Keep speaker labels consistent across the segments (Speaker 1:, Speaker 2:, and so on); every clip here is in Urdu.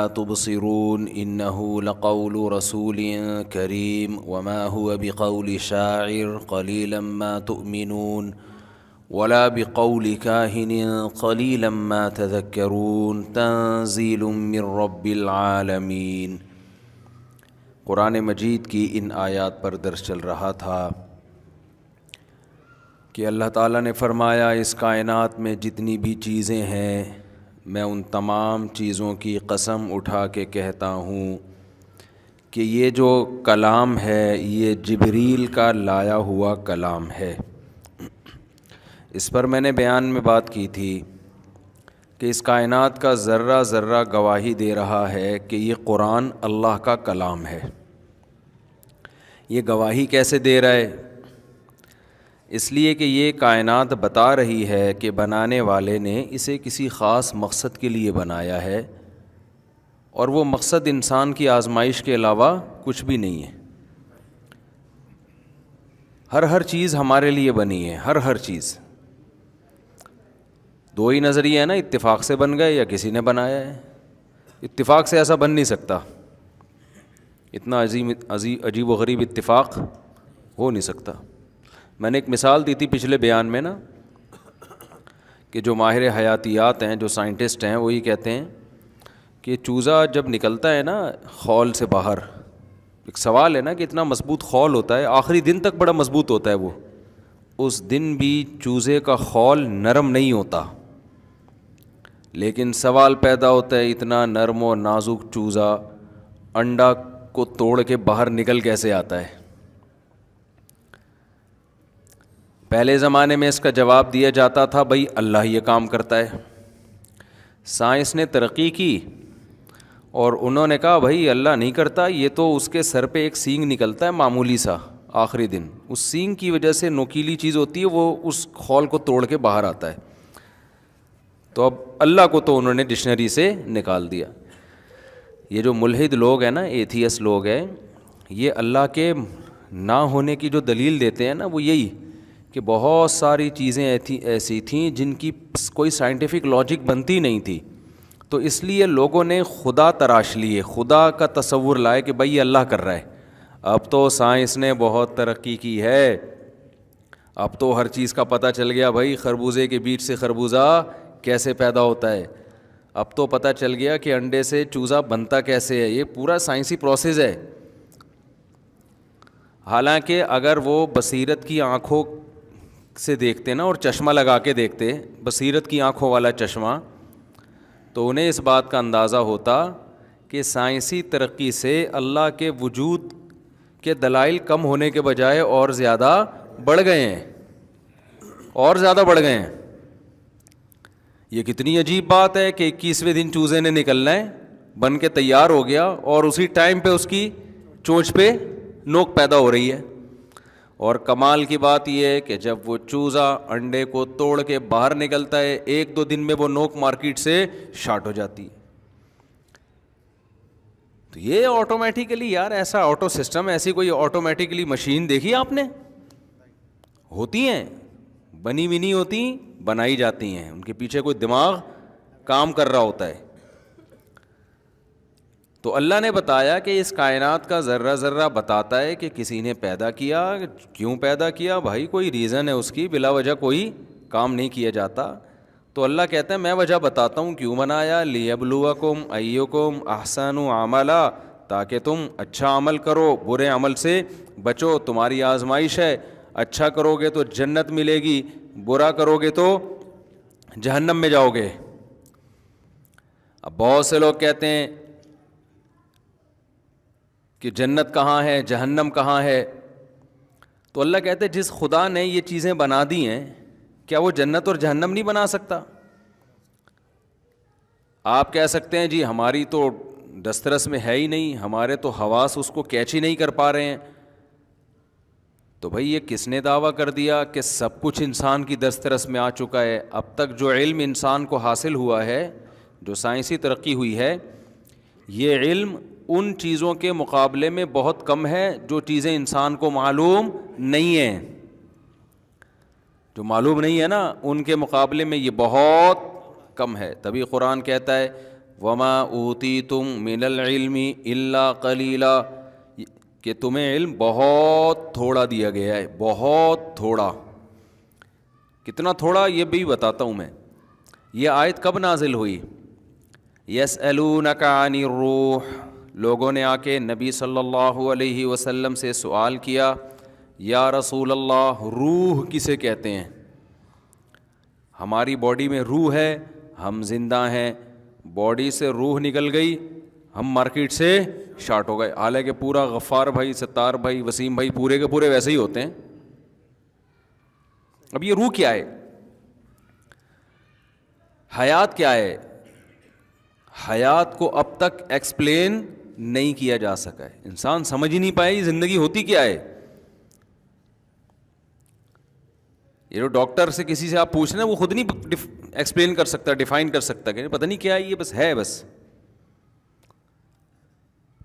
Speaker 1: تبصرون إنه لقول رسول كريم وما هو بقول شاعر قليلا ما تؤمنون ولا بقول كاهن قليلا ما تذكرون تنزيل من رب العالمین۔ قرآن مجید کی ان آیات پر درس چل رہا تھا کہ اللہ تعالیٰ نے فرمایا اس کائنات میں جتنی بھی چیزیں ہیں میں ان تمام چیزوں کی قسم اٹھا کے کہتا ہوں کہ یہ جو کلام ہے یہ جبریل کا لایا ہوا کلام ہے۔ اس پر میں نے بیان میں بات کی تھی کہ اس کائنات کا ذرہ ذرہ گواہی دے رہا ہے کہ یہ قرآن اللہ کا کلام ہے۔ یہ گواہی کیسے دے رہا ہے؟ اس لیے کہ یہ کائنات بتا رہی ہے کہ بنانے والے نے اسے کسی خاص مقصد کے لیے بنایا ہے، اور وہ مقصد انسان کی آزمائش کے علاوہ کچھ بھی نہیں ہے۔ ہر چیز ہمارے لیے بنی ہے، ہر چیز۔ دو ہی نظریے ہیں نا، اتفاق سے بن گئے یا کسی نے بنایا ہے۔ اتفاق سے ایسا بن نہیں سکتا، اتنا عجیب و غریب اتفاق ہو نہیں سکتا۔ میں نے ایک مثال دی تھی پچھلے بیان میں نا، کہ جو ماہر حیاتیات ہیں، جو سائنٹسٹ ہیں، وہی کہتے ہیں کہ چوزہ جب نکلتا ہے نا خول سے باہر، ایک سوال ہے نا کہ اتنا مضبوط خول ہوتا ہے، آخری دن تک بڑا مضبوط ہوتا ہے وہ، اس دن بھی چوزے کا خول نرم نہیں ہوتا، لیکن سوال پیدا ہوتا ہے اتنا نرم و نازک چوزہ انڈا کو توڑ کے باہر نکل کیسے آتا ہے؟ پہلے زمانے میں اس کا جواب دیا جاتا تھا بھائی اللہ یہ کام کرتا ہے۔ سائنس نے ترقی کی اور انہوں نے کہا بھائی اللہ نہیں کرتا، یہ تو اس کے سر پہ ایک سینگ نکلتا ہے معمولی سا آخری دن، اس سینگ کی وجہ سے نوکیلی چیز ہوتی ہے، وہ اس خول کو توڑ کے باہر آتا ہے۔ تو اب اللہ کو تو انہوں نے ڈکشنری سے نکال دیا۔ یہ جو ملحد لوگ ہیں نا، ایتھیس لوگ ہیں، یہ اللہ کے نہ ہونے کی جو دلیل دیتے ہیں نا، وہ یہی کہ بہت ساری چیزیں ایسی تھیں جن کی کوئی سائنٹیفک لاجک بنتی نہیں تھی، تو اس لیے لوگوں نے خدا تراش لیے، خدا کا تصور لائے کہ بھائی یہ اللہ کر رہا ہے۔ اب تو سائنس نے بہت ترقی کی ہے، اب تو ہر چیز کا پتہ چل گیا بھائی، خربوزے کے بیج سے خربوزہ کیسے پیدا ہوتا ہے، اب تو پتہ چل گیا کہ انڈے سے چوزہ بنتا کیسے ہے، یہ پورا سائنسی پروسیس ہے۔ حالانکہ اگر وہ بصیرت کی آنکھوں سے دیکھتے نا، اور چشمہ لگا کے دیکھتے، بصیرت کی آنکھوں والا چشمہ، تو انہیں اس بات کا اندازہ ہوتا کہ سائنسی ترقی سے اللہ کے وجود کے دلائل کم ہونے کے بجائے اور زیادہ بڑھ گئے ہیں، اور زیادہ بڑھ گئے ہیں۔ یہ کتنی عجیب بات ہے کہ 21ویں دن چوزے نے نکلنا ہے، بن کے تیار ہو گیا، اور اسی ٹائم پہ اس کی چونچ پہ نوک پیدا ہو رہی ہے۔ اور کمال کی بات یہ ہے کہ جب وہ چوزہ انڈے کو توڑ کے باہر نکلتا ہے، 1-2 دن میں وہ نوک مارکیٹ سے شارٹ ہو جاتی ہے۔ تو یہ آٹومیٹیکلی، یار ایسا آٹو سسٹم، ایسی کوئی آٹومیٹیکلی مشین دیکھی آپ نے؟ ہوتی ہیں، بنی ہوئی نہیں ہوتی، بنائی جاتی ہیں، ان کے پیچھے کوئی دماغ کام کر رہا ہوتا ہے۔ تو اللہ نے بتایا کہ اس کائنات کا ذرہ ذرہ بتاتا ہے کہ کسی نے پیدا کیا، کیوں پیدا کیا، بھائی کوئی ریزن ہے اس کی، بلا وجہ کوئی کام نہیں کیا جاتا۔ تو اللہ کہتا ہے میں وجہ بتاتا ہوں کیوں بنایا، لیبلوکم ایکم احسن عملا، تاکہ تم اچھا عمل کرو، برے عمل سے بچو، تمہاری آزمائش ہے، اچھا کرو گے تو جنت ملے گی، برا کرو گے تو جہنم میں جاؤ گے۔ اب بہت سے لوگ کہتے ہیں کہ جنت کہاں ہے، جہنم کہاں ہے؟ تو اللہ کہتے ہیں جس خدا نے یہ چیزیں بنا دی ہیں، کیا وہ جنت اور جہنم نہیں بنا سکتا؟ آپ کہہ سکتے ہیں جی ہماری تو دسترس میں ہے ہی نہیں، ہمارے تو حواس اس کو کیچ ہی نہیں کر پا رہے ہیں۔ تو بھائی یہ کس نے دعویٰ کر دیا کہ سب کچھ انسان کی دسترس میں آ چکا ہے؟ اب تک جو علم انسان کو حاصل ہوا ہے، جو سائنسی ترقی ہوئی ہے، یہ علم ان چیزوں کے مقابلے میں بہت کم ہے جو چیزیں انسان کو معلوم نہیں ہیں۔ جو معلوم نہیں ہے نا، ان کے مقابلے میں یہ بہت کم ہے۔ تبھی قرآن کہتا ہے وما اوتیتم من العلم الا قلیلا، کہ تمہیں علم بہت تھوڑا دیا گیا ہے، بہت تھوڑا. کتنا تھوڑا یہ بھی بتاتا ہوں میں. یہ آیت کب نازل ہوئی؟ یسألونک عن الروح، لوگوں نے آ کے نبی صلی اللہ علیہ وسلم سے سوال کیا، یا رسول اللہ روح کسے کہتے ہیں؟ ہماری باڈی میں روح ہے، ہم زندہ ہیں، باڈی سے روح نکل گئی، ہم مارکیٹ سے شارٹ ہو گئے. حالانکہ پورا غفار بھائی، ستار بھائی، وسیم بھائی پورے کے پورے ویسے ہی ہوتے ہیں. اب یہ روح کیا ہے؟ حیات کیا ہے؟ حیات کو اب تک ایکسپلین نہیں کیا جا سکا ہے. انسان سمجھ ہی نہیں پائے یہ زندگی ہوتی کیا ہے. یہ جو ڈاکٹر سے کسی سے آپ پوچھ رہے ہیں وہ خود نہیں ایکسپلین کر سکتا، ڈیفائن کر سکتا کہ پتہ نہیں کیا ہے یہ، بس ہے بس.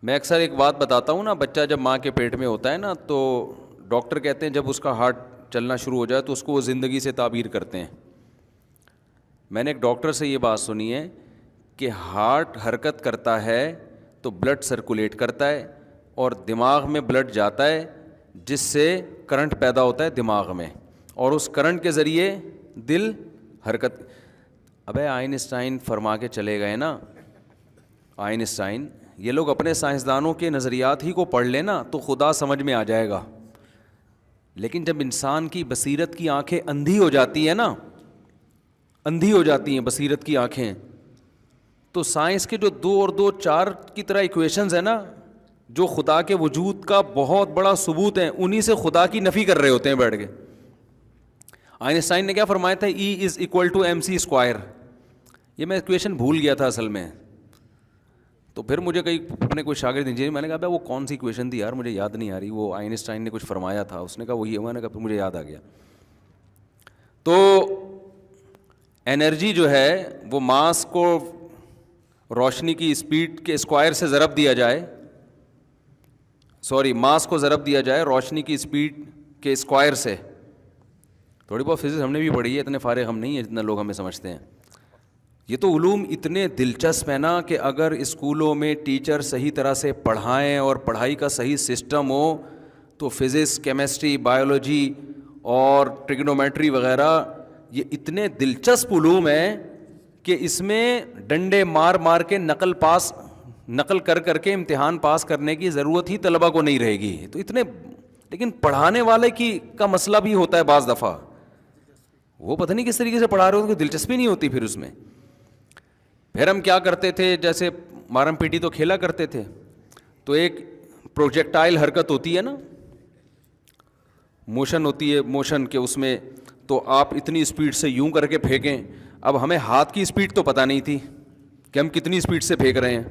Speaker 1: میں اکثر ایک بات بتاتا ہوں نا، بچہ جب ماں کے پیٹ میں ہوتا ہے نا تو ڈاکٹر کہتے ہیں جب اس کا ہارٹ چلنا شروع ہو جائے تو اس کو وہ زندگی سے تعبیر کرتے ہیں. میں نے ایک ڈاکٹر سے یہ بات سنی ہے کہ ہارٹ حرکت کرتا ہے تو بلڈ سرکولیٹ کرتا ہے اور دماغ میں بلڈ جاتا ہے جس سے کرنٹ پیدا ہوتا ہے دماغ میں، اور اس کرنٹ کے ذریعے دل حرکت. ابے آئنسٹائن فرما کے چلے گئے نا، آئنسٹائن. یہ لوگ اپنے سائنسدانوں کے نظریات ہی کو پڑھ لیں نا تو خدا سمجھ میں آ جائے گا. لیکن جب انسان کی بصیرت کی آنکھیں اندھی ہو جاتی ہیں نا، اندھی ہو جاتی ہیں بصیرت کی آنکھیں، تو سائنس کے جو 2 اور 2 4 کی طرح ایکویشنز ہیں نا، جو خدا کے وجود کا بہت بڑا ثبوت ہیں، انہی سے خدا کی نفی کر رہے ہوتے ہیں بیٹھ کے. آئنسٹائن نے کیا فرمایا تھا؟ E=mc². یہ میں ایکویشن بھول گیا تھا اصل میں. تو پھر مجھے کئی اپنے کوئی شاگرد انجینئر، میں نے کہا وہ کون سی ایکویشن تھی یار، مجھے یاد نہیں آ رہی. وہ آئنسٹائن نے کچھ فرمایا تھا، اس نے کہا وہی ہے. میں نے کہا پھر مجھے یاد آ گیا. تو انرجی جو ہے وہ ماس کو روشنی کی اسپیڈ کے اسکوائر سے ضرب دیا جائے، ماس کو ضرب دیا جائے روشنی کی اسپیڈ کے اسکوائر سے. تھوڑی بہت فزکس ہم نے بھی پڑھی ہے، اتنے فارغ ہم نہیں ہیں جتنا لوگ ہمیں سمجھتے ہیں. یہ تو علوم اتنے دلچسپ ہیں نا کہ اگر اسکولوں میں ٹیچر صحیح طرح سے پڑھائیں اور پڑھائی کا صحیح سسٹم ہو تو فزکس، کیمسٹری، بایولوجی اور ٹریگنومیٹری وغیرہ یہ اتنے دلچسپ علوم ہیں کہ اس میں ڈنڈے مار مار کے نقل کر کے امتحان پاس کرنے کی ضرورت ہی طلبہ کو نہیں رہے گی. تو اتنے، لیکن پڑھانے والے کا مسئلہ بھی ہوتا ہے بعض دفعہ. وہ پتہ نہیں کس طریقے سے پڑھا رہے ہو، دلچسپی نہیں ہوتی پھر اس میں. پھر ہم کیا کرتے تھے، جیسے مارم پیٹی تو کھیلا کرتے تھے، تو ایک پروجیکٹائل حرکت ہوتی ہے نا، موشن ہوتی ہے، موشن کے اس میں تو آپ اتنی اسپیڈ سے یوں کر کے پھینکیں. اب ہمیں ہاتھ کی اسپیڈ تو پتہ نہیں تھی کہ ہم کتنی اسپیڈ سے پھینک رہے ہیں.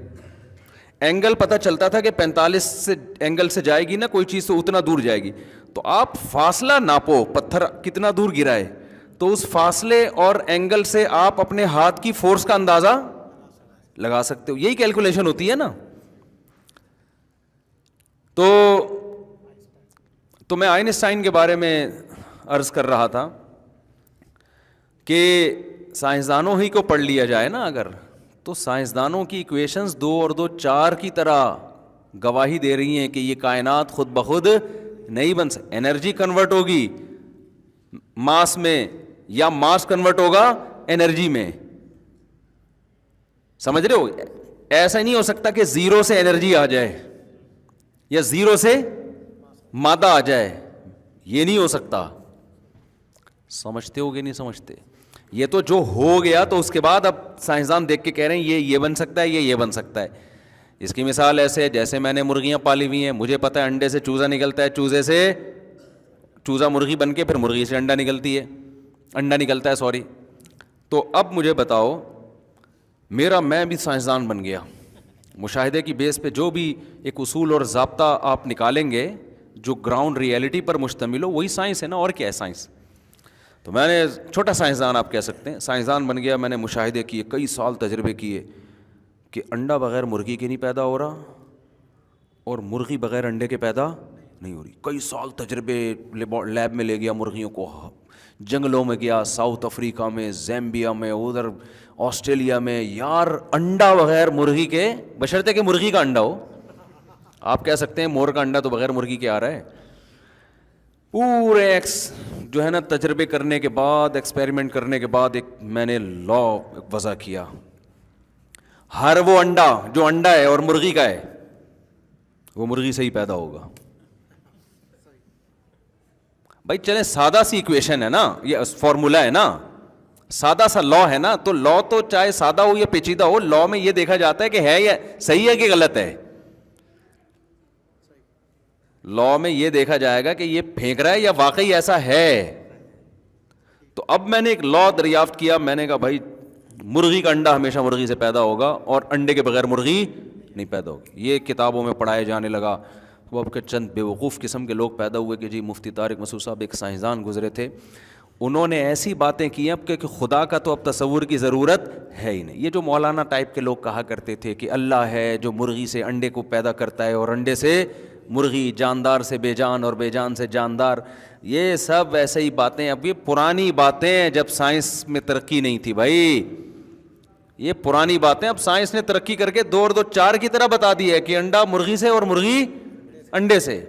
Speaker 1: اینگل پتہ چلتا تھا کہ 45 سے اینگل سے جائے گی نا کوئی چیز تو اتنا دور جائے گی. تو آپ فاصلہ ناپو، پتھر کتنا دور گرا ہے، تو اس فاصلے اور اینگل سے آپ اپنے ہاتھ کی فورس کا اندازہ لگا سکتے ہو. یہی کیلکولیشن ہوتی ہے نا. تو میں آئنسٹائن کے بارے میں عرض کر رہا تھا کہ سائنسدانوں ہی کو پڑھ لیا جائے نا اگر، تو سائنسدانوں کی ایکویشنز 2 اور 2 4 کی طرح گواہی دے رہی ہیں کہ یہ کائنات خود بخود نہیں بن سکتی. انرجی کنورٹ ہوگی ماس میں یا ماس کنورٹ ہوگا انرجی میں. سمجھ رہے ہو؟ ایسا نہیں ہو سکتا کہ 0 سے انرجی آ جائے یا 0 سے مادہ آ جائے، یہ نہیں ہو سکتا. سمجھتے ہو کہ نہیں سمجھتے؟ یہ تو جو ہو گیا تو اس کے بعد اب سائنسدان دیکھ کے کہہ رہے ہیں یہ بن سکتا ہے، یہ بن سکتا ہے. اس کی مثال ایسے ہے جیسے میں نے مرغیاں پالی ہوئی ہیں، مجھے پتہ ہے انڈے سے چوزا نکلتا ہے، چوزے سے چوزا مرغی بن کے پھر مرغی سے انڈا نکلتا ہے. تو اب مجھے بتاؤ، میں بھی سائنسدان بن گیا، مشاہدے کی بیس پہ جو بھی ایک اصول اور ضابطہ آپ نکالیں گے جو گراؤنڈ ریئلٹی پر مشتمل ہو، وہی سائنس ہے نا. اور کیا ہے سائنس؟ تو میں نے چھوٹا سائنسدان آپ کہہ سکتے ہیں، سائنسدان بن گیا. میں نے مشاہدے کیے، کئی سال تجربے کیے کہ انڈا بغیر مرغی کے نہیں پیدا ہو رہا اور مرغی بغیر انڈے کے پیدا نہیں ہو رہی. کئی سال تجربے لیب میں لے گیا مرغیوں کو، جنگلوں میں گیا, ساؤتھ افریقہ میں, زیمبیا میں, ادھر آسٹریلیا میں, یار انڈا بغیر مرغی کے, بشرطے کہ مرغی کا انڈا ہو. آپ کہہ سکتے ہیں مور کا انڈا تو بغیر مرغی کے آ رہا ہے. پورے جو ہے نا تجربے کرنے کے بعد, ایکسپیریمنٹ کرنے کے بعد ایک میں نے لا وضع کیا, ہر وہ انڈا جو انڈا ہے اور مرغی کا ہے وہ مرغی سے ہی پیدا ہوگا. بھائی چلیں سادہ سی ایکویشن ہے نا, یہ فارمولا ہے نا, سادہ سا لا ہے نا, تو لا تو چاہے سادہ ہو یا پیچیدہ ہو, لا میں یہ دیکھا جاتا ہے کہ ہے یا صحیح ہے کہ غلط ہے. لا میں یہ دیکھا جائے گا کہ یہ پھینک رہا ہے یا واقعی ایسا ہے. تو اب میں نے ایک لا دریافت کیا, میں نے کہا بھائی مرغی کا انڈا ہمیشہ مرغی سے پیدا ہوگا اور انڈے کے بغیر مرغی نہیں پیدا ہوگی. یہ کتابوں میں پڑھایا جانے لگا. وہ اب کے چند بیوقوف قسم کے لوگ پیدا ہوئے کہ جی مفتی طارق مسعود صاحب ایک سائنسدان گزرے تھے, انہوں نے ایسی باتیں کی اب کہ خدا کا تو اب تصور کی ضرورت ہے ہی نہیں. یہ جو مولانا ٹائپ کے لوگ کہا کرتے تھے کہ اللہ ہے جو مرغی سے انڈے کو پیدا کرتا ہے اور انڈے سے مرغی, جاندار سے بے جان اور بے جان سے جاندار, یہ سب ایسے ہی باتیں. اب یہ پرانی باتیں جب سائنس میں ترقی نہیں تھی بھائی, یہ پرانی باتیں. اب سائنس نے ترقی کر کے 2 اور 2 4 کی طرح بتا دی ہے کہ انڈا مرغی سے اور مرغی انڈے سے.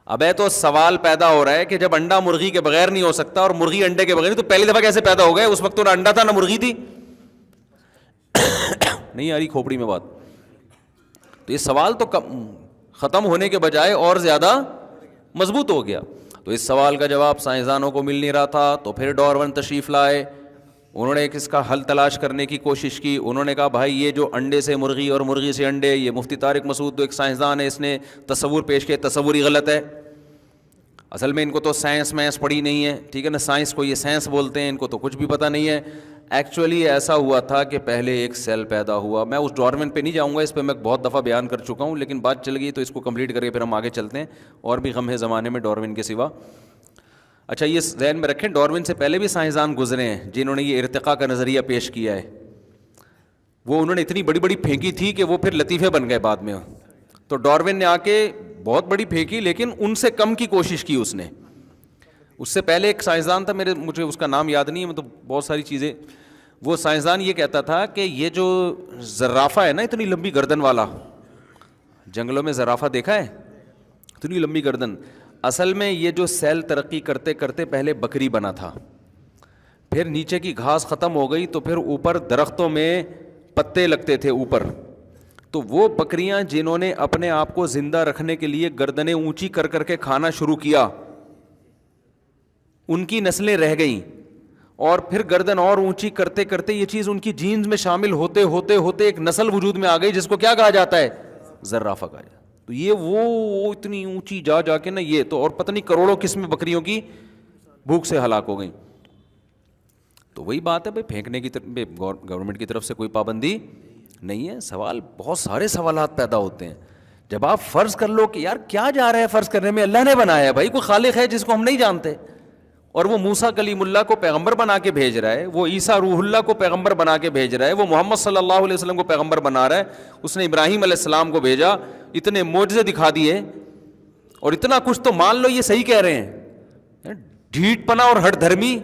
Speaker 1: اب ہے تو سوال پیدا ہو رہا ہے کہ جب انڈا مرغی کے بغیر نہیں ہو سکتا اور مرغی انڈے کے بغیر نہیں, تو پہلی دفعہ کیسے پیدا ہو گئے؟ اس وقت تو نہ انڈا تھا نہ مرغی تھی. نہیں آ رہی کھوپڑی میں بات. تو یہ سوال تو ختم ہونے کے بجائے اور زیادہ مضبوط ہو گیا. تو اس سوال کا جواب سائنسدانوں کو مل نہیں رہا تھا, تو پھر ڈارون تشریف لائے. انہوں نے اس کا حل تلاش کرنے کی کوشش کی. انہوں نے کہا بھائی یہ جو انڈے سے مرغی اور مرغی سے انڈے, یہ مفتی طارق مسعود تو ایک سائنسدان ہے, اس نے تصور پیش کیا, تصور ہی غلط ہے. اصل میں ان کو تو سائنس پڑھی نہیں ہے, ٹھیک ہے نا, سائنس کو یہ سائنس بولتے ہیں, ان کو تو کچھ بھی پتہ نہیں ہے. ایکچولی ایسا ہوا تھا کہ پہلے ایک سیل پیدا ہوا. میں اس ڈارون پہ نہیں جاؤں گا, اس پہ میں بہت دفعہ بیان کر چکا ہوں, لیکن بات چل گئی تو اس کو کمپلیٹ کر کے پھر ہم آگے چلتے ہیں. اور بھی غم ہے زمانے میں ڈارون کے سوا. اچھا یہ ذہن میں رکھیں, ڈارون سے پہلے بھی سائنسدان گزرے ہیں جنہوں نے یہ ارتقاء کا نظریہ پیش کیا ہے. وہ انہوں نے اتنی بڑی بڑی پھینکی تھی کہ وہ پھر لطیفے بن گئے بعد میں. تو ڈارون نے آ کے بہت بڑی پھینکی, لیکن ان سے کم کی کوشش کی اس نے. اس سے پہلے ایک سائنسدان تھا, مجھے اس کا نام یاد نہیں ہے, مطلب بہت ساری چیزیں. وہ سائنسدان یہ کہتا تھا کہ یہ جو زرافہ ہے نا, اتنی لمبی گردن والا, جنگلوں میں زرافہ دیکھا ہے, اتنی لمبی گردن, اصل میں یہ جو سیل ترقی کرتے کرتے پہلے بکری بنا تھا, پھر نیچے کی گھاس ختم ہو گئی, تو پھر اوپر درختوں میں پتے لگتے تھے اوپر. تو وہ بکریاں جنہوں نے اپنے آپ کو زندہ رکھنے کے لیے گردنیں اونچی کر کر کے کھانا شروع کیا, ان کی نسلیں رہ گئیں. اور پھر گردن اور اونچی کرتے کرتے یہ چیز ان کی جینز میں شامل ہوتے ہوتے ہوتے ایک نسل وجود میں آ گئی جس کو کیا کہا جاتا ہے؟ زرافہ کہا جاتا ہے. تو یہ وہ اتنی اونچی جا کے نا, یہ تو اور پتہ نہیں کروڑوں قسم بکریوں کی بھوک سے ہلاک ہو گئیں. تو وہی بات ہے بھائی, پھینکنے کی گورنمنٹ کی طرف سے کوئی پابندی نہیں ہے. سوال بہت سارے سوالات پیدا ہوتے ہیں. جب آپ فرض کر لو کہ یار کیا جا رہا ہے فرض کرنے میں, اللہ نے بنایا ہے بھائی, کوئی خالق ہے جس کو ہم نہیں جانتے, اور وہ موسیٰ کلیم اللہ کو پیغمبر بنا کے بھیج رہا ہے, وہ عیسیٰ روح اللہ کو پیغمبر بنا کے بھیج رہا ہے, وہ محمد صلی اللہ علیہ وسلم کو پیغمبر بنا رہا ہے, اس نے ابراہیم علیہ السلام کو بھیجا, اتنے معجزے دکھا دیے, اور اتنا کچھ. تو مان لو یہ صحیح کہہ رہے ہیں, ڈھیٹ پنا اور ہٹ دھرمی.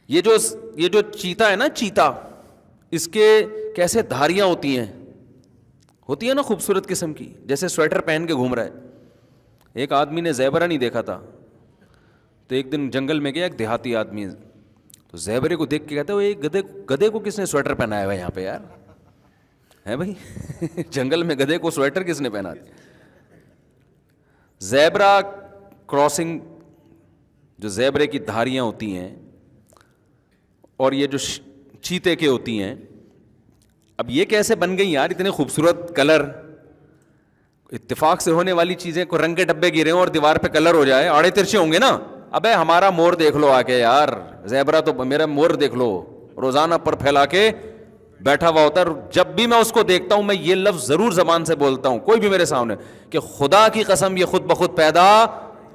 Speaker 1: یہ جو چیتا ہے نا, چیتا, اس کے کیسے دھاریاں ہوتی ہیں نا خوبصورت قسم کی, جیسے سویٹر پہن کے گھوم رہا ہے. ایک آدمی نے زیبرا نہیں دیکھا تھا, تو ایک دن جنگل میں گیا, ایک دیہاتی آدمی, تو زیبرے کو دیکھ کے کہتا ہے وہ گدھے کو کس نے سویٹر پہنایا ہوا ہے یہاں پہ یار, ہے بھائی جنگل میں گدھے کو سویٹر کس نے پہنا دیا؟ زیبرا کراسنگ, جو زیبرے کی دھاریاں ہوتی ہیں اور یہ جو چیتے کے ہوتی ہیں, اب یہ کیسے بن گئی یار اتنے خوبصورت کلر؟ اتفاق سے ہونے والی چیزیں, کو رنگ کے ڈبے گرے ہوں اور دیوار پہ کلر ہو جائے, آڑے ترچے ہوں گے نا. ابے ہمارا مور دیکھ لو آ کے یار, زیبرا تو میرا مور دیکھ لو, روزانہ پر پھیلا کے بیٹھا ہوا ہوتا ہے. جب بھی میں اس کو دیکھتا ہوں میں یہ لفظ ضرور زبان سے بولتا ہوں, کوئی بھی میرے سامنے, کہ خدا کی قسم یہ خود بخود پیدا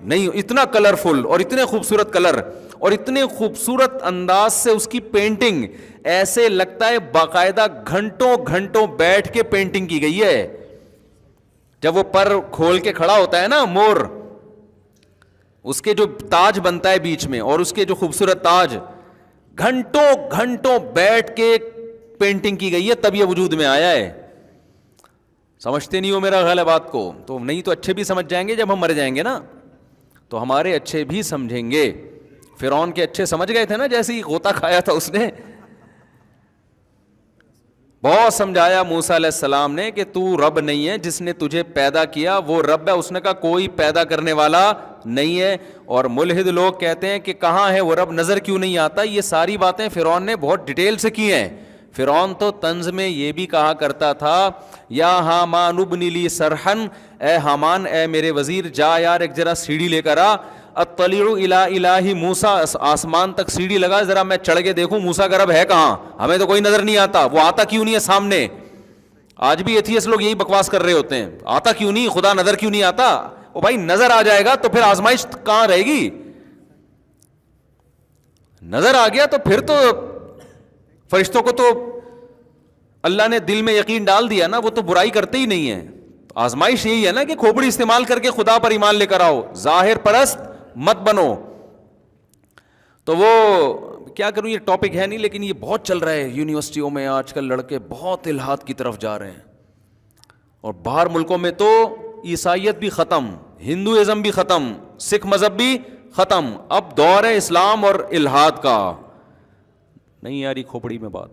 Speaker 1: نہیں, اتنا کلرفل اور اتنے خوبصورت کلر اور اتنے خوبصورت انداز سے اس کی پینٹنگ, ایسے لگتا ہے باقاعدہ گھنٹوں گھنٹوں بیٹھ کے پینٹنگ کی گئی ہے. جب وہ پر کھول کے کھڑا ہوتا ہے نا مور, اس کے جو تاج بنتا ہے بیچ میں، اور اس کے جو خوبصورت تاج گھنٹوں گھنٹوں بیٹھ کے پینٹنگ کی گئی ہے، تب یہ وجود میں آیا ہے. سمجھتے نہیں ہو میرا خیال ہے بات کو؟ تو نہیں تو اچھے بھی سمجھ جائیں گے جب ہم مر جائیں گے نا، تو ہمارے اچھے بھی سمجھیں گے. فرعون کے اچھے سمجھ گئے تھے نا، جیسے ہی غوطہ کھایا تھا اس نے، بہت سمجھایا موسیٰ علیہ السلام نے کہ تو رب نہیں ہے، جس نے تجھے پیدا کیا وہ رب ہے. اس نے کہا کوئی پیدا کرنے والا نہیں ہے. اور ملحد لوگ کہتے ہیں کہ کہاں ہے وہ رب، نظر کیوں نہیں آتا. یہ ساری باتیں فرعون نے بہت ڈیٹیل سے کی ہیں. فرعون تو طنز میں یہ بھی کہا کرتا تھا، یا حامان ابن لی صرحا، اے حامان اے میرے وزیر، جا یار ایک ذرا سیڑھی لے کر آ، اطلع الی الہ موسیٰ، آسمان تک سیڑھی لگا، ذرا میں چڑھ کے دیکھوں موسیٰ کا رب ہے کہاں، ہمیں تو کوئی نظر نہیں آتا. وہ آتا کیوں نہیں ہے سامنے؟ آج بھی ایتھیسٹ لوگ یہی بکواس کر رہے ہوتے ہیں، آتا کیوں نہیں، خدا نظر کیوں نہیں آتا. او بھائی نظر آ جائے گا تو پھر آزمائش کہاں رہے گی؟ نظر آ گیا تو پھر تو فرشتوں کو تو اللہ نے دل میں یقین ڈال دیا نا، وہ تو برائی کرتے ہی نہیں ہیں. آزمائش یہی ہے نا کہ کھوپڑی استعمال کر کے خدا پر ایمان لے کر آؤ، ظاہر پرست مت بنو. تو وہ کیا کروں، یہ ٹاپک ہے نہیں، لیکن یہ بہت چل رہا ہے یونیورسٹیوں میں آج کل، لڑکے بہت الحاد کی طرف جا رہے ہیں. اور باہر ملکوں میں تو عیسائیت بھی ختم، ہندوازم بھی ختم، سکھ مذہب بھی ختم، اب دور ہے اسلام اور الحاد کا. نہیں یاری کھوپڑی میں بات.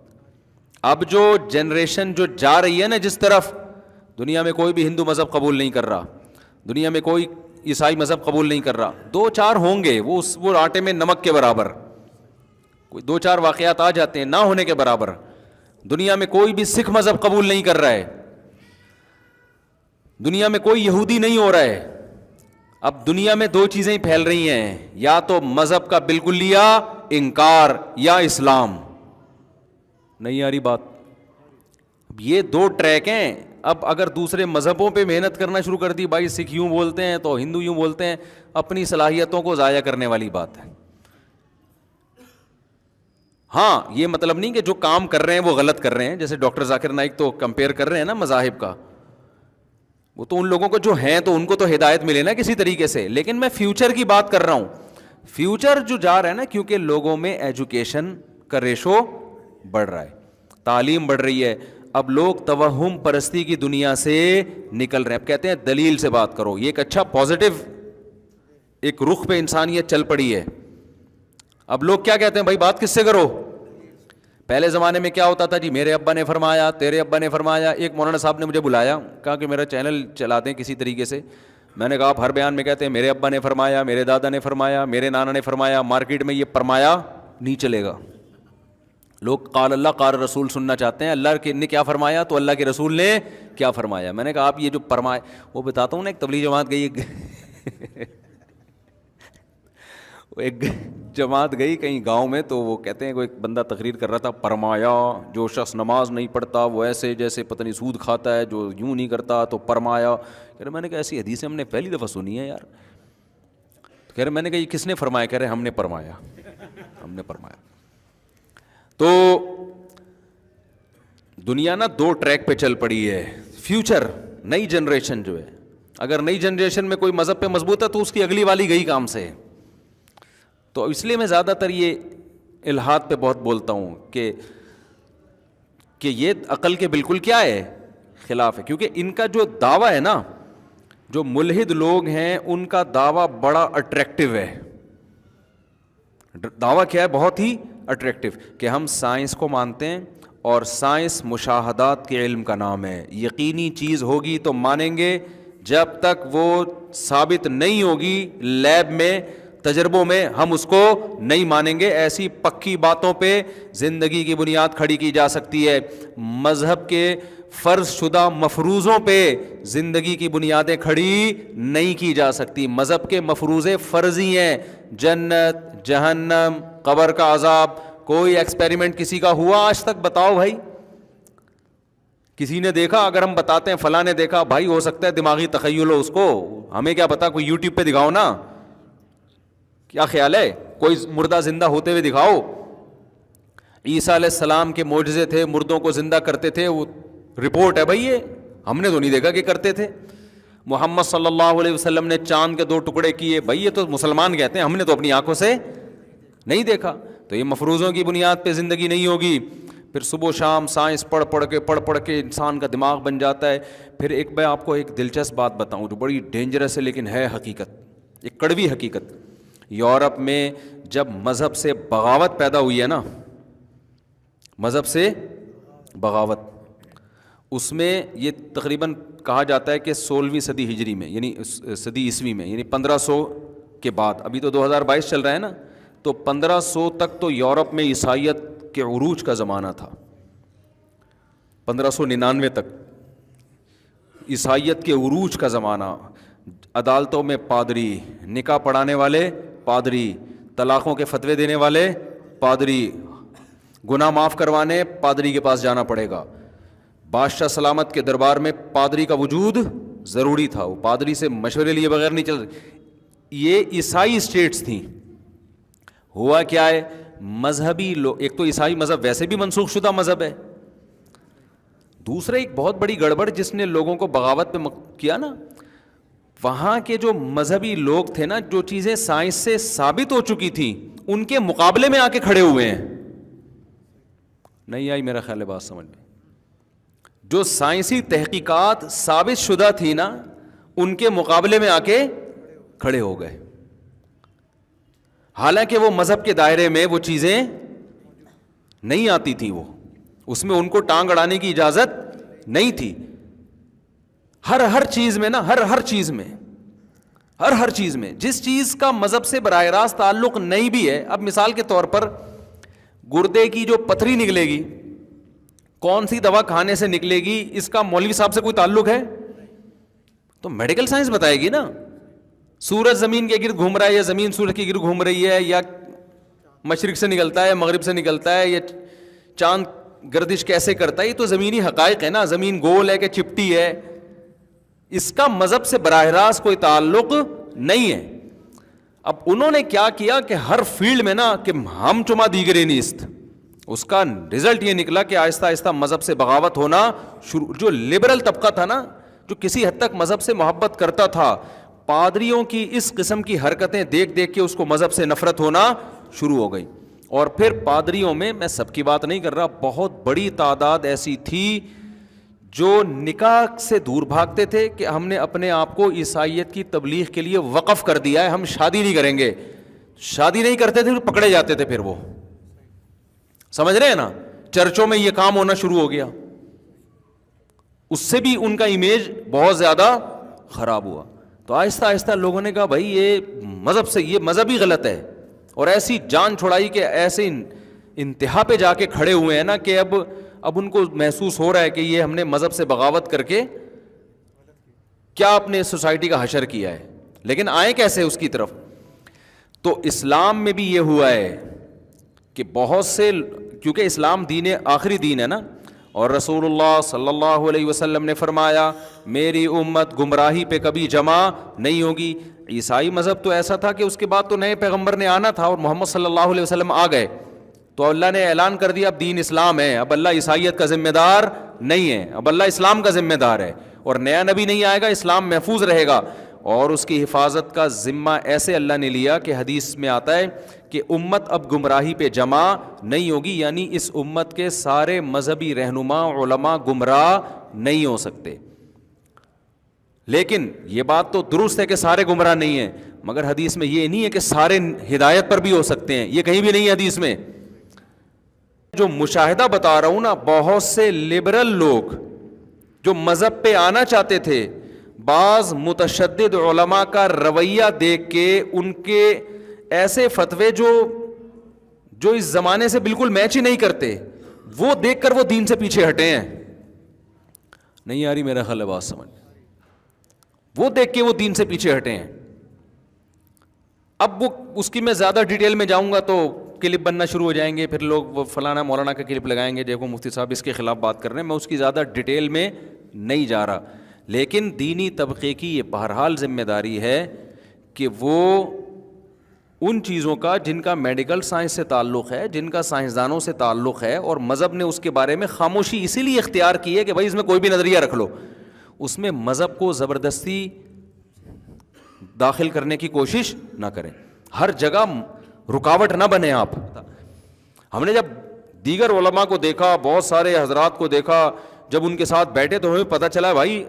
Speaker 1: اب جو جنریشن جو جا رہی ہے نا جس طرف، دنیا میں کوئی بھی ہندو مذہب قبول نہیں کر رہا، دنیا میں کوئی عیسائی مذہب قبول نہیں کر رہا. دو چار ہوں گے، وہ آٹے میں نمک کے برابر، کوئی دو چار واقعات آ جاتے ہیں نہ ہونے کے برابر. دنیا میں کوئی بھی سکھ مذہب قبول نہیں کر رہا ہے، دنیا میں کوئی یہودی نہیں ہو رہا ہے. اب دنیا میں دو چیزیں پھیل رہی ہیں، یا تو مذہب کا بالکلیہ انکار یا اسلام. نہیں آ رہی بات؟ یہ دو ٹریک ہیں. اب اگر دوسرے مذہبوں پہ محنت کرنا شروع کر دی، بھائی سکھ یوں بولتے ہیں تو ہندو یوں بولتے ہیں، اپنی صلاحیتوں کو ضائع کرنے والی بات ہے. ہاں یہ مطلب نہیں کہ جو کام کر رہے ہیں وہ غلط کر رہے ہیں. جیسے ڈاکٹر ذاکر نائک تو کمپیئر کر رہے ہیں نا مذاہب کا، وہ تو ان لوگوں کو جو ہیں تو ان کو تو ہدایت ملے نا کسی طریقے سے. لیکن میں فیوچر کی بات کر رہا ہوں. فیوچر جو جا رہا ہے نا، کیونکہ لوگوں میں ایجوکیشن کا ریشو بڑھ رہا ہے، تعلیم بڑھ رہی ہے. اب لوگ توہم پرستی کی دنیا سے نکل رہے ہیں. اب کہتے ہیں دلیل سے بات کرو. یہ ایک اچھا پازیٹو ایک رخ پہ انسانیت چل پڑی ہے. اب لوگ کیا کہتے ہیں، بھائی بات کس سے کرو. پہلے زمانے میں کیا ہوتا تھا، جی میرے ابا نے فرمایا، تیرے ابا نے فرمایا. ایک مولانا صاحب نے مجھے بلایا، کہا کہ میرا چینل چلا دیں کسی طریقے سے. میں نے کہا آپ ہر بیان میں کہتے ہیں میرے ابا نے فرمایا، میرے دادا نے فرمایا، میرے نانا نے فرمایا. مارکیٹ میں یہ فرمایا نہیں چلے گا. لوگ قال اللہ قال رسول سننا چاہتے ہیں. اللہ نے کیا فرمایا تو اللہ کے رسول نے کیا فرمایا. میں نے کہا آپ یہ جو فرمائے، وہ بتاتا ہوں نا. ایک تبلیغ جماعت گئی، ایک جماعت گئی کہیں گاؤں میں، تو وہ کہتے ہیں کوئی ایک بندہ تقریر کر رہا تھا، فرمایا جو شخص نماز نہیں پڑھتا وہ ایسے جیسے پتہ نہیں سود کھاتا ہے، جو یوں نہیں کرتا تو فرمایا. کہہ رہے میں نے کہا ایسی حدیثیں ہم نے پہلی دفعہ سنی ہے یار. کہہ رہے میں نے کہا یہ کس نے فرمایا؟ کہہ رہے ہم نے فرمایا، ہم نے فرمایا. تو دنیا نا دو ٹریک پہ چل پڑی ہے. فیوچر نئی جنریشن جو ہے، اگر نئی جنریشن میں کوئی مذہب پہ مضبوط ہے تو اس کی اگلی والی گئی کام سے. تو اس لیے میں زیادہ تر یہ الحاد پہ بہت بولتا ہوں کہ یہ عقل کے بالکل کیا ہے، خلاف ہے. کیونکہ ان کا جو دعویٰ ہے نا، جو ملحد لوگ ہیں ان کا دعویٰ بڑا اٹریکٹیو ہے. دعویٰ کیا ہے؟ بہت ہی اٹریکٹیو، کہ ہم سائنس کو مانتے ہیں اور سائنس مشاہدات کے علم کا نام ہے. یقینی چیز ہوگی تو مانیں گے، جب تک وہ ثابت نہیں ہوگی لیب میں، تجربوں میں، ہم اس کو نہیں مانیں گے. ایسی پکی باتوں پہ زندگی کی بنیاد کھڑی کی جا سکتی ہے. مذہب کے فرض شدہ مفروضوں پہ زندگی کی بنیادیں کھڑی نہیں کی جا سکتی. مذہب کے مفروضے فرضی ہیں، جنت، جہنم، قبر کا عذاب. کوئی ایکسپیریمنٹ کسی کا ہوا آج تک؟ بتاؤ بھائی، کسی نے دیکھا؟ اگر ہم بتاتے ہیں فلاں نے دیکھا، بھائی ہو سکتا ہے دماغی تخیل ہو، اس کو ہمیں کیا پتا. کوئی یوٹیوب پہ دکھاؤ نا، کیا خیال ہے؟ کوئی مردہ زندہ ہوتے ہوئے دکھاؤ. عیسیٰ علیہ السلام کے معجزے تھے، مردوں کو زندہ کرتے تھے، وہ رپورٹ ہے بھائی، یہ ہم نے تو نہیں دیکھا کہ کرتے تھے. محمد صلی اللہ علیہ وسلم نے چاند کے 2 ٹکڑے کیے، بھائی یہ تو مسلمان کہتے ہیں، ہم نے تو اپنی آنکھوں سے نہیں دیکھا، تو یہ مفروضوں کی بنیاد پہ زندگی نہیں ہوگی۔ پھر صبح و شام سائنس پڑھ کے انسان کا دماغ بن جاتا ہے۔ پھر میں آپ کو ایک دلچسپ بات بتاؤں جو بڑی ڈینجرس ہے لیکن ہے حقیقت، ایک کڑوی حقیقت۔ یورپ میں جب مذہب سے بغاوت پیدا ہوئی ہے نا، مذہب سے بغاوت، اس میں یہ تقریباً کہا جاتا ہے کہ 16ویں صدی ہجری میں، یعنی صدی عیسوی میں، یعنی 1500 کے بعد، ابھی تو 2022 چل رہا ہے نا، تو 1500 تک تو یورپ میں عیسائیت کے عروج کا زمانہ تھا۔ 1599 تک عیسائیت کے عروج کا زمانہ، عدالتوں میں پادری، نکاح پڑھانے والے پادری، طلاقوں کے فتوے دینے والے پادری، گناہ معاف کروانے پادری کے پاس جانا پڑے گا۔ بادشاہ سلامت کے دربار میں پادری کا وجود ضروری تھا، وہ پادری سے مشورے لیے بغیر نہیں چل۔ یہ عیسائی اسٹیٹس تھیں۔ ہوا کیا ہے، مذہبی لوگ، ایک تو عیسائی مذہب ویسے بھی منسوخ شدہ مذہب ہے، دوسرا ایک بہت بڑی گڑبڑ جس نے لوگوں کو بغاوت پہ کیا نا، وہاں کے جو مذہبی لوگ تھے نا، جو چیزیں سائنس سے ثابت ہو چکی تھیں ان کے مقابلے میں آ کے کھڑے ہوئے ہیں۔ نہیں آئی میرا خیال ہے بات سمجھ میں؟ جو سائنسی تحقیقات ثابت شدہ تھی نا، ان کے مقابلے میں آ کے کھڑے ہو گئے، حالانکہ وہ مذہب کے دائرے میں وہ چیزیں نہیں آتی تھیں، وہ اس میں ان کو ٹانگ اڑانے کی اجازت نہیں تھی۔ ہر چیز میں نا، ہر چیز میں جس چیز کا مذہب سے براہ راست تعلق نہیں بھی ہے، اب مثال کے طور پر گردے کی جو پتھری نکلے گی، کون سی دوا کھانے سے نکلے گی، اس کا مولوی صاحب سے کوئی تعلق ہے؟ تو میڈیکل سائنس بتائے گی نا۔ سورج زمین کے گرد گھوم رہا ہے یا زمین سورج کے گرد گھوم رہی ہے، یا مشرق سے نکلتا ہے مغرب سے نکلتا ہے، یا چاند گردش کیسے کرتا ہے، یہ تو زمینی حقائق ہے نا، زمین گول ہے کہ چپٹی ہے، اس کا مذہب سے براہ راست کوئی تعلق نہیں ہے۔ اب انہوں نے کیا کیا کہ ہر فیلڈ میں نا کہ ہم چما دیگرے نیست، اس کا رزلٹ یہ نکلا کہ آہستہ آہستہ مذہب سے بغاوت ہونا شروع۔ جو لبرل طبقہ تھا نا، جو کسی حد تک مذہب سے محبت کرتا تھا، پادریوں کی اس قسم کی حرکتیں دیکھ دیکھ کے اس کو مذہب سے نفرت ہونا شروع ہو گئی۔ اور پھر پادریوں میں سب کی بات نہیں کر رہا، بہت بڑی تعداد ایسی تھی جو نکاح سے دور بھاگتے تھے کہ ہم نے اپنے آپ کو عیسائیت کی تبلیغ کے لیے وقف کر دیا ہے، ہم شادی نہیں کریں گے۔ شادی نہیں کرتے تھے، پکڑے جاتے تھے، پھر وہ سمجھ رہے ہیں نا، چرچوں میں یہ کام ہونا شروع ہو گیا، اس سے بھی ان کا امیج بہت زیادہ خراب ہوا۔ تو آہستہ آہستہ لوگوں نے کہا بھائی یہ مذہب سے، یہ مذہب ہی غلط ہے، اور ایسی جان چھڑائی کہ ایسے انتہا پہ جا کے کھڑے ہوئے ہیں نا کہ اب ان کو محسوس ہو رہا ہے کہ یہ ہم نے مذہب سے بغاوت کر کے کیا اپنے سوسائٹی کا حشر کیا ہے، لیکن آئے کیسے اس کی طرف؟ تو اسلام میں بھی یہ ہوا ہے کہ بہت سے، کیونکہ اسلام دین آخری دین ہے نا، اور رسول اللہ صلی اللہ علیہ وسلم نے فرمایا میری امت گمراہی پہ کبھی جمع نہیں ہوگی۔ عیسائی مذہب تو ایسا تھا کہ اس کے بعد تو نئے پیغمبر نے آنا تھا، اور محمد صلی اللہ علیہ وسلم آ گئے تو اللہ نے اعلان کر دیا اب دین اسلام ہے، اب اللہ عیسائیت کا ذمہ دار نہیں ہے، اب اللہ اسلام کا ذمہ دار ہے، اور نیا نبی نہیں آئے گا، اسلام محفوظ رہے گا، اور اس کی حفاظت کا ذمہ ایسے اللہ نے لیا کہ حدیث میں آتا ہے کہ امت اب گمراہی پہ جمع نہیں ہوگی، یعنی اس امت کے سارے مذہبی رہنما علماء گمراہ نہیں ہو سکتے۔ لیکن یہ بات تو درست ہے کہ سارے گمراہ نہیں ہیں، مگر حدیث میں یہ نہیں ہے کہ سارے ہدایت پر بھی ہو سکتے ہیں، یہ کہیں بھی نہیں ہے حدیث میں۔ جو مشاہدہ بتا رہا ہوں نا، بہت سے لبرل لوگ جو مذہب پہ آنا چاہتے تھے، بعض متشدد علماء کا رویہ دیکھ کے ان کے ایسے فتوے جو اس زمانے سے بالکل میچ ہی نہیں کرتے، وہ دیکھ کر وہ دین سے پیچھے ہٹے ہیں۔ نہیں آ رہی میرا خیال ہے بات سمجھ؟ وہ دیکھ کے وہ دین سے پیچھے ہٹے ہیں۔ اب وہ اس کی میں زیادہ ڈیٹیل میں جاؤں گا تو کلپ بننا شروع ہو جائیں گے، پھر لوگ وہ فلانا مولانا کا کلپ لگائیں گے، دیکھو مفتی صاحب اس کے خلاف بات کر رہے ہیں، میں اس کی زیادہ ڈیٹیل میں نہیں جا رہا۔ لیکن دینی طبقے کی یہ بہرحال ذمہ داری ہے کہ وہ ان چیزوں کا جن کا میڈیکل سائنس سے تعلق ہے، جن کا سائنسدانوں سے تعلق ہے، اور مذہب نے اس کے بارے میں خاموشی اسی لیے اختیار کی ہے کہ بھائی اس میں کوئی بھی نظریہ رکھ لو، اس میں مذہب کو زبردستی داخل کرنے کی کوشش نہ کریں, ہر جگہ رکاوٹ نہ بنے آپ. ہم نے جب دیگر علماء کو دیکھا, بہت سارے حضرات کو دیکھا, جب ان کے ساتھ بیٹھے تو ہمیں پتہ چلا بھائی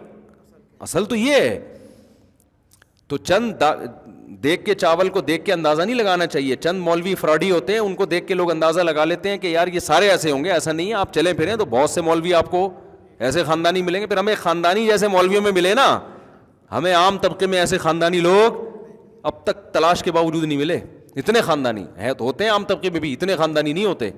Speaker 1: اصل تو یہ ہے. تو چند دیکھ کے چاول کو دیکھ کے اندازہ نہیں لگانا چاہیے. چند مولوی فراڈی ہوتے ہیں, ان کو دیکھ کے لوگ اندازہ لگا لیتے ہیں کہ یار یہ سارے ایسے ہوں گے. ایسا نہیں ہے. آپ چلیں پھریں تو بہت سے مولوی آپ کو ایسے خاندانی ملیں گے. پھر ہمیں خاندانی جیسے مولویوں میں ملے نا, ہمیں عام طبقے میں ایسے خاندانی لوگ اب تک تلاش کے باوجود نہیں ملے. اتنے خاندانی ہے تو ہوتے ہیں عام طبقے میں بھی, اتنے خاندانی نہیں ہوتے.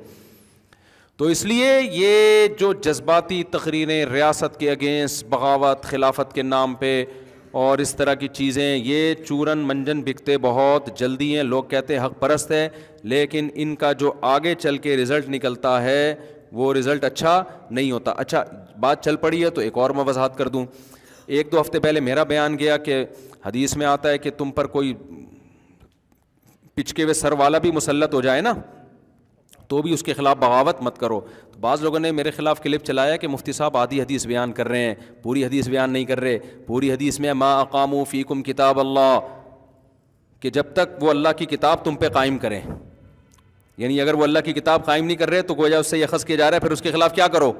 Speaker 1: تو اس لیے یہ جو جذباتی تقریریں ریاست کے اگینسٹ, بغاوت, خلافت کے نام پہ اور اس طرح کی چیزیں, یہ چورن منجن بکتے بہت جلدی ہیں. لوگ کہتے ہیں حق پرست ہے, لیکن ان کا جو آگے چل کے رزلٹ نکلتا ہے وہ رزلٹ اچھا نہیں ہوتا. اچھا بات چل پڑی ہے تو ایک اور میں وضاحت کر دوں. 1-2 ہفتے پہلے میرا بیان گیا کہ حدیث میں آتا ہے کہ تم پر کوئی پچکے ہوئے سر والا بھی مسلط ہو جائے نا تو بھی اس کے خلاف بغاوت مت کرو. تو بعض لوگوں نے میرے خلاف کلپ چلایا کہ مفتی صاحب آدھی حدیث بیان کر رہے ہیں, پوری حدیث بیان نہیں کر رہے. پوری حدیث میں ما اقاموا فیکم کتاب اللہ, کہ جب تک وہ اللہ کی کتاب تم پہ قائم کریں, یعنی اگر وہ اللہ کی کتاب قائم نہیں کر رہے تو گویا اس سے یہ اخذ کیا جا رہا ہے پھر اس کے خلاف کیا کرو,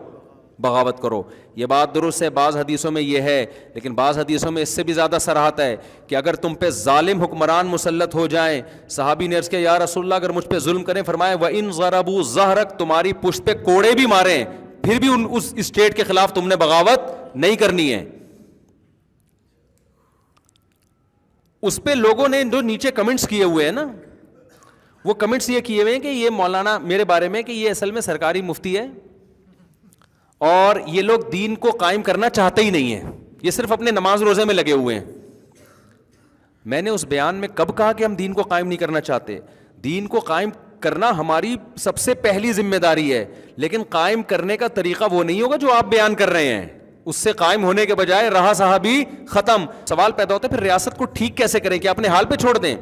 Speaker 1: بغاوت کرو. یہ بات درست ہے, بعض حدیثوں میں یہ ہے, لیکن بعض حدیثوں میں اس سے بھی زیادہ صراحت ہے کہ اگر تم پہ ظالم حکمران مسلط ہو جائیں. صحابی نے عرض کیا یا رسول اللہ اگر مجھ پہ ظلم کریں, فرمایا وَإِن ضَرَبُوا ظَهْرَكَ, تمہاری پشت پہ کوڑے بھی ماریں پھر بھی اس اسٹیٹ کے خلاف تم نے بغاوت نہیں کرنی ہے. اس پہ لوگوں نے جو نیچے کمنٹس کیے ہوئے ہیں نا, وہ کمنٹس یہ کیے ہوئے ہیں کہ یہ مولانا میرے بارے میں کہ یہ اصل میں سرکاری مفتی ہے اور یہ لوگ دین کو قائم کرنا چاہتے ہی نہیں ہیں, یہ صرف اپنے نماز روزے میں لگے ہوئے ہیں. میں نے اس بیان میں کب کہا کہ ہم دین کو قائم نہیں کرنا چاہتے؟ دین کو قائم کرنا ہماری سب سے پہلی ذمہ داری ہے, لیکن قائم کرنے کا طریقہ وہ نہیں ہوگا جو آپ بیان کر رہے ہیں. اس سے قائم ہونے کے بجائے رہا صحابی ختم. سوال پیدا ہوتا ہے پھر ریاست کو ٹھیک کیسے کریں, کہ اپنے حال پہ چھوڑ دیں؟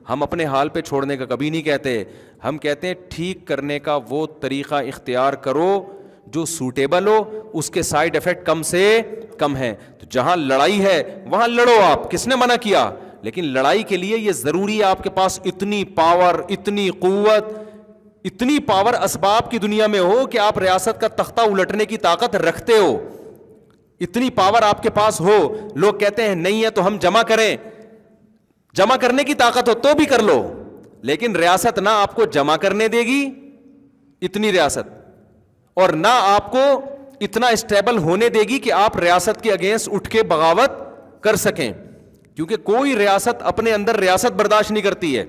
Speaker 1: ہم اپنے حال پہ چھوڑنے کا کبھی نہیں کہتے. ہم کہتے ہیں ٹھیک کرنے کا وہ طریقہ اختیار کرو جو سوٹیبل ہو, اس کے سائیڈ ایفیکٹ کم سے کم ہیں. تو جہاں لڑائی ہے وہاں لڑو آپ, کس نے منع کیا؟ لیکن لڑائی کے لیے یہ ضروری ہے آپ کے پاس اتنی پاور, اتنی قوت, اتنی پاور اسباب کی دنیا میں ہو کہ آپ ریاست کا تختہ الٹنے کی طاقت رکھتے ہو, اتنی پاور آپ کے پاس ہو. لوگ کہتے ہیں نہیں ہے تو ہم جمع کریں, جمع کرنے کی طاقت ہو تو بھی کر لو, لیکن ریاست نہ آپ کو جمع کرنے دے گی اتنی ریاست, اور نہ آپ کو اتنا اسٹیبل ہونے دے گی کہ آپ ریاست کے اگینسٹ اٹھ کے بغاوت کر سکیں, کیونکہ کوئی ریاست اپنے اندر ریاست برداشت نہیں کرتی ہے.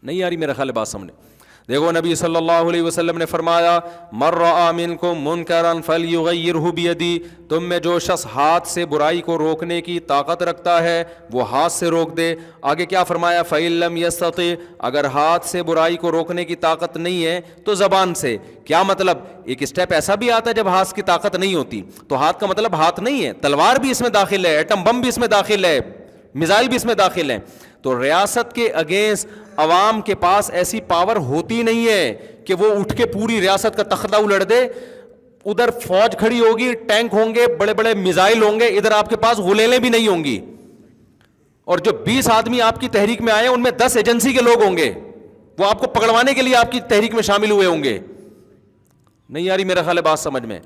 Speaker 1: نہیں آ رہی میرا خیال ہے بات سامنے؟ دیکھو نبی صلی اللہ علیہ وسلم نے فرمایا من رأى منکم منکرا فلیغیرہ بیدی, تم میں جو شخص ہاتھ سے برائی کو روکنے کی طاقت رکھتا ہے وہ ہاتھ سے روک دے. آگے کیا فرمایا؟ فإن لم یستطع, اگر ہاتھ سے برائی کو روکنے کی طاقت نہیں ہے تو زبان سے. کیا مطلب؟ ایک اسٹیپ ایسا بھی آتا ہے جب ہاتھ کی طاقت نہیں ہوتی, تو ہاتھ کا مطلب ہاتھ نہیں ہے, تلوار بھی اس میں داخل ہے, ایٹم بم بھی اس میں داخل ہے, میزائل بھی اس میں داخل ہیں. تو ریاست کے اگینسٹ عوام کے پاس ایسی پاور ہوتی نہیں ہے کہ وہ اٹھ کے پوری ریاست کا تختہ الٹ دے. ادھر فوج کھڑی ہوگی, ٹینک ہوں گے, بڑے بڑے میزائل ہوں گے, ادھر آپ کے پاس غلیلیں بھی نہیں ہوں گی, اور جو 20 آدمی آپ کی تحریک میں آئے ان میں 10 ایجنسی کے لوگ ہوں گے, وہ آپ کو پکڑوانے کے لیے آپ کی تحریک میں شامل ہوئے ہوں گے. نہیں آ رہی میرا خیال ہے بات سمجھ میں؟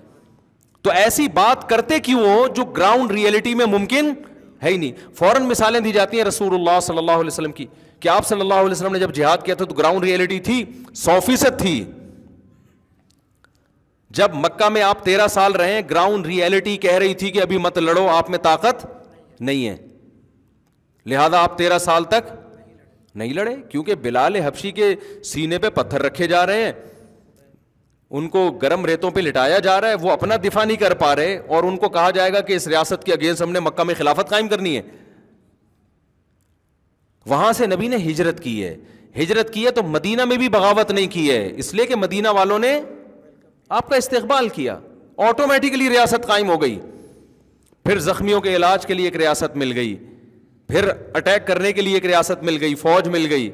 Speaker 1: تو ایسی بات کرتے کیوں ہو جو گراؤنڈ ریئلٹی میں ممکن ہے ہی نہیں. فوراً مثالیں دی جاتی ہیں رسول اللہ صلی اللہ علیہ وسلم کی کہ آپ صلی اللہ علیہ وسلم نے جب جہاد کیا تھا تو گراؤنڈ ریئلٹی تھی 100% تھی. جب مکہ میں آپ 13 سال رہے, گراؤنڈ ریئلٹی کہہ رہی تھی کہ ابھی مت لڑو, آپ میں طاقت نہیں ہے, لہذا آپ 13 سال تک نہیں لڑے, کیونکہ بلال حبشی کے سینے پہ پتھر رکھے جا رہے ہیں, ان کو گرم ریتوں پہ لٹایا جا رہا ہے, وہ اپنا دفاع نہیں کر پا رہے, اور ان کو کہا جائے گا کہ اس ریاست کے اگینسٹ ہم نے مکہ میں خلافت قائم کرنی ہے. وہاں سے نبی نے ہجرت کی ہے, ہجرت کی ہے تو مدینہ میں بھی بغاوت نہیں کی ہے, اس لیے کہ مدینہ والوں نے آپ کا استقبال کیا, آٹومیٹکلی ریاست قائم ہو گئی. پھر زخمیوں کے علاج کے لیے ایک ریاست مل گئی, پھر اٹیک کرنے کے لیے ایک ریاست مل گئی, فوج مل گئی.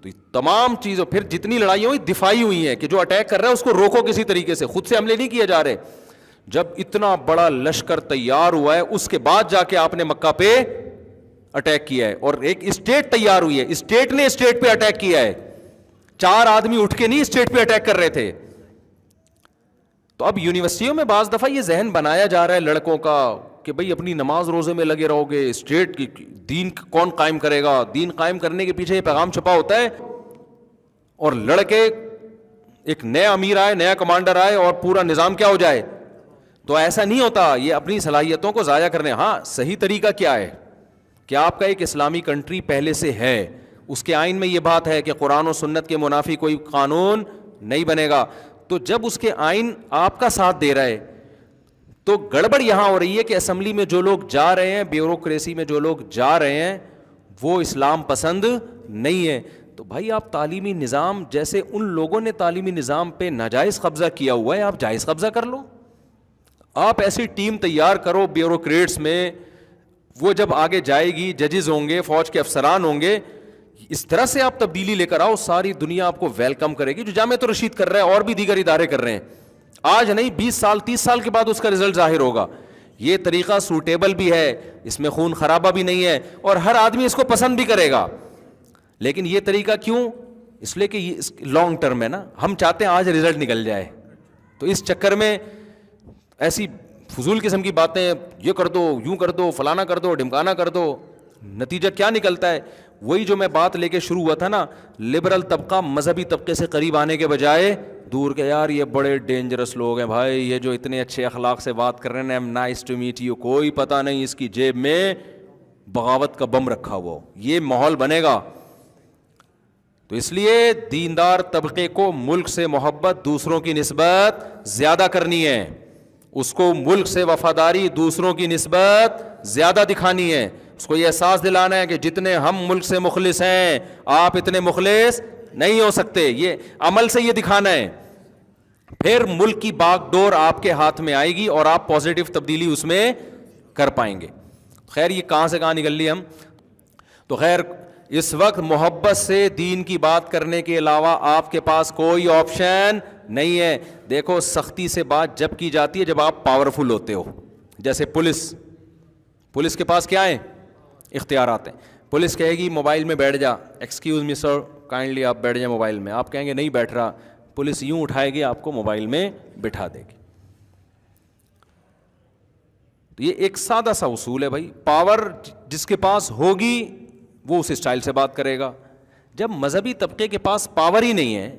Speaker 1: تو تمام چیزوں, پھر جتنی لڑائیاں ہوئی دفاعی ہوئی ہیں کہ جو اٹیک کر رہا ہے اس کو روکو کسی طریقے سے, خود سے حملے نہیں کیے جا رہے. جب اتنا بڑا لشکر تیار ہوا ہے اس کے بعد جا کے آپ نے مکہ پہ اٹیک کیا ہے, اور ایک اسٹیٹ تیار ہوئی ہے, اسٹیٹ نے اسٹیٹ پہ اٹیک کیا ہے, 4 آدمی اٹھ کے نہیں اسٹیٹ پہ اٹیک کر رہے تھے. تو اب یونیورسٹیوں میں بعض دفعہ یہ ذہن بنایا جا رہا ہے لڑکوں کا کہ بھئی اپنی نماز روزے میں لگے رہو گے, اسٹیٹ کی دین کون قائم کرے گا, دین قائم کرنے کے پیچھے یہ پیغام چھپا ہوتا ہے. اور لڑکے ایک نیا امیر آئے, نیا کمانڈر آئے اور پورا نظام کیا ہو جائے. تو ایسا نہیں ہوتا, یہ اپنی صلاحیتوں کو ضائع کرنے. ہاں صحیح طریقہ کیا ہے کہ آپ کا ایک اسلامی کنٹری پہلے سے ہے, اس کے آئین میں یہ بات ہے کہ قرآن و سنت کے منافی کوئی قانون نہیں بنے گا. تو جب اس کے آئین آپ کا ساتھ دے رہا ہے تو گڑبڑ یہاں ہو رہی ہے کہ اسمبلی میں جو لوگ جا رہے ہیں, بیوروکریسی میں جو لوگ جا رہے ہیں, وہ اسلام پسند نہیں ہے. تو بھائی آپ تعلیمی نظام, جیسے ان لوگوں نے تعلیمی نظام پہ ناجائز قبضہ کیا ہوا ہے, آپ جائز قبضہ کر لو. آپ ایسی ٹیم تیار کرو بیوروکریٹس میں, وہ جب آگے جائے گی, ججز ہوں گے, فوج کے افسران ہوں گے, اس طرح سے آپ تبدیلی لے کر آؤ, ساری دنیا آپ کو ویلکم کرے گی. جو جامعۃ الرشید کر رہا ہے اور بھی دیگر ادارے کر رہے ہیں, آج نہیں 20 سال 30 سال کے بعد اس کا رزلٹ ظاہر ہوگا. یہ طریقہ سوٹیبل بھی ہے, اس میں خون خرابہ بھی نہیں ہے, اور ہر آدمی اس کو پسند بھی کرے گا. لیکن یہ طریقہ کیوں؟ اس لیے کہ یہ لانگ ٹرم ہے نا, ہم چاہتے ہیں آج رزلٹ نکل جائے. تو اس چکر میں ایسی فضول قسم کی باتیں, یہ کر دو, یوں کر دو, فلانا کر دو, ڈھمکانا کر دو, نتیجہ کیا نکلتا ہے؟ وہی جو میں بات لے کے شروع ہوا تھا نا, لبرل طبقہ مذہبی طبقے سے قریب آنے کے بجائے دور کے, یار یہ بڑے ڈینجرس لوگ ہیں بھائی, یہ جو اتنے اچھے اخلاق سے بات کر رہے ہیں, نائس ٹو میٹ یو, کوئی پتہ نہیں اس کی جیب میں بغاوت کا بم رکھا ہوا ہو, یہ ماحول بنے گا. تو اس لیے دیندار طبقے کو ملک سے محبت دوسروں کی نسبت زیادہ کرنی ہے, اس کو ملک سے وفاداری دوسروں کی نسبت زیادہ دکھانی ہے, اس کو یہ احساس دلانا ہے کہ جتنے ہم ملک سے مخلص ہیں آپ اتنے مخلص نہیں ہو سکتے. یہ عمل سے یہ دکھانا ہے, پھر ملک کی باغ ڈور آپ کے ہاتھ میں آئے گی اور آپ پازیٹیو تبدیلی اس میں کر پائیں گے. خیر یہ کہاں سے کہاں نکل لی ہم. تو خیر اس وقت محبت سے دین کی بات کرنے کے علاوہ آپ کے پاس کوئی آپشن نہیں ہے. دیکھو سختی سے بات جب کی جاتی ہے جب آپ پاورفل ہوتے ہو. جیسے پولیس کے پاس کیا ہے؟ اختیارات ہیں. پولیس کہے گی موبائل میں بیٹھ جا, ایکسکیوز می سر کائنڈلی آپ بیٹھ جائیں موبائل میں, آپ کہیں گے نہیں بیٹھ رہا, پولیس یوں اٹھائے گی آپ کو موبائل میں بٹھا دے گی. تو یہ ایک سادہ سا اصول ہے بھائی, پاور جس کے پاس ہوگی وہ اس اسٹائل سے بات کرے گا. جب مذہبی طبقے کے پاس پاور ہی نہیں ہے,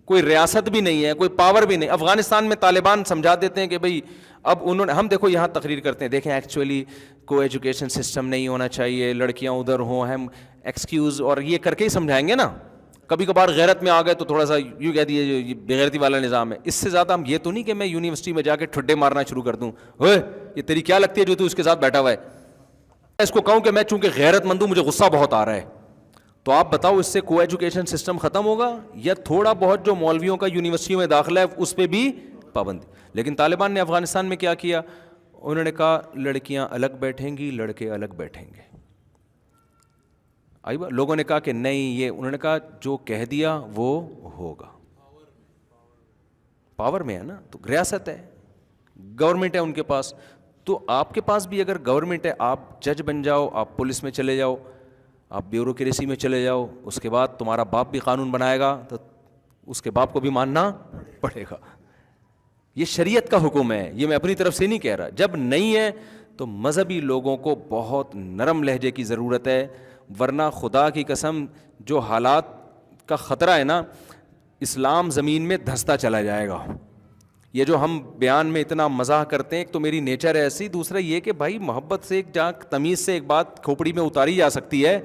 Speaker 1: کوئی ریاست بھی نہیں ہے, کوئی پاور بھی نہیں. افغانستان میں طالبان سمجھا دیتے ہیں کہ بھئی اب انہوں نے, ہم دیکھو یہاں تقریر کرتے ہیں, دیکھیں ایکچولی کو ایجوکیشن سسٹم نہیں ہونا چاہیے, لڑکیاں ادھر ہوں, ہم ایکسکیوز اور یہ کر کے ہی سمجھائیں گے نا. کبھی کبھار غیرت میں آ گئے تو تھوڑا سا یوں کہہ دیے یہ بےغیرتی والا نظام ہے. اس سے زیادہ ہم یہ تو نہیں کہ میں یونیورسٹی میں جا کے ٹھڈے مارنا شروع کر دوں, اوے یہ تیری کیا لگتی ہے جو تو اس کے ساتھ بیٹھا ہوا ہے. اس کو کہوں کہ میں چونکہ غیرت مند ہوں مجھے غصہ بہت آ رہا ہے. تو آپ بتاؤ اس سے کو ایجوکیشن سسٹم ختم ہوگا یا تھوڑا بہت جو مولویوں کا یونیورسٹیوں میں داخلہ ہے اس پہ بھی پابندی. لیکن طالبان نے افغانستان میں کیا کیا, انہوں نے کہا لڑکیاں الگ بیٹھیں گی لڑکے الگ بیٹھیں گے. لوگوں نے کہا کہ نہیں, یہ انہوں نے کہا جو کہہ دیا وہ ہوگا. پاور میں ہے نا, تو ریاست ہے, گورنمنٹ ہے ان کے پاس. تو آپ کے پاس بھی اگر گورنمنٹ ہے, آپ جج بن جاؤ, آپ پولیس میں چلے جاؤ, آپ بیوروکریسی میں چلے جاؤ, اس کے بعد تمہارا باپ بھی قانون بنائے گا تو اس کے باپ کو بھی ماننا پڑے گا. یہ شریعت کا حکم ہے, یہ میں اپنی طرف سے نہیں کہہ رہا. جب نہیں ہے تو مذہبی لوگوں کو بہت نرم لہجے کی ضرورت ہے, ورنہ خدا کی قسم جو حالات کا خطرہ ہے نا, اسلام زمین میں دھستا چلا جائے گا. یہ جو ہم بیان میں اتنا مزاح کرتے ہیں, ایک تو میری نیچر ہے ایسی, دوسرا یہ کہ بھائی محبت سے ایک جہاں تمیز سے ایک بات کھوپڑی میں اتاری جا سکتی ہے,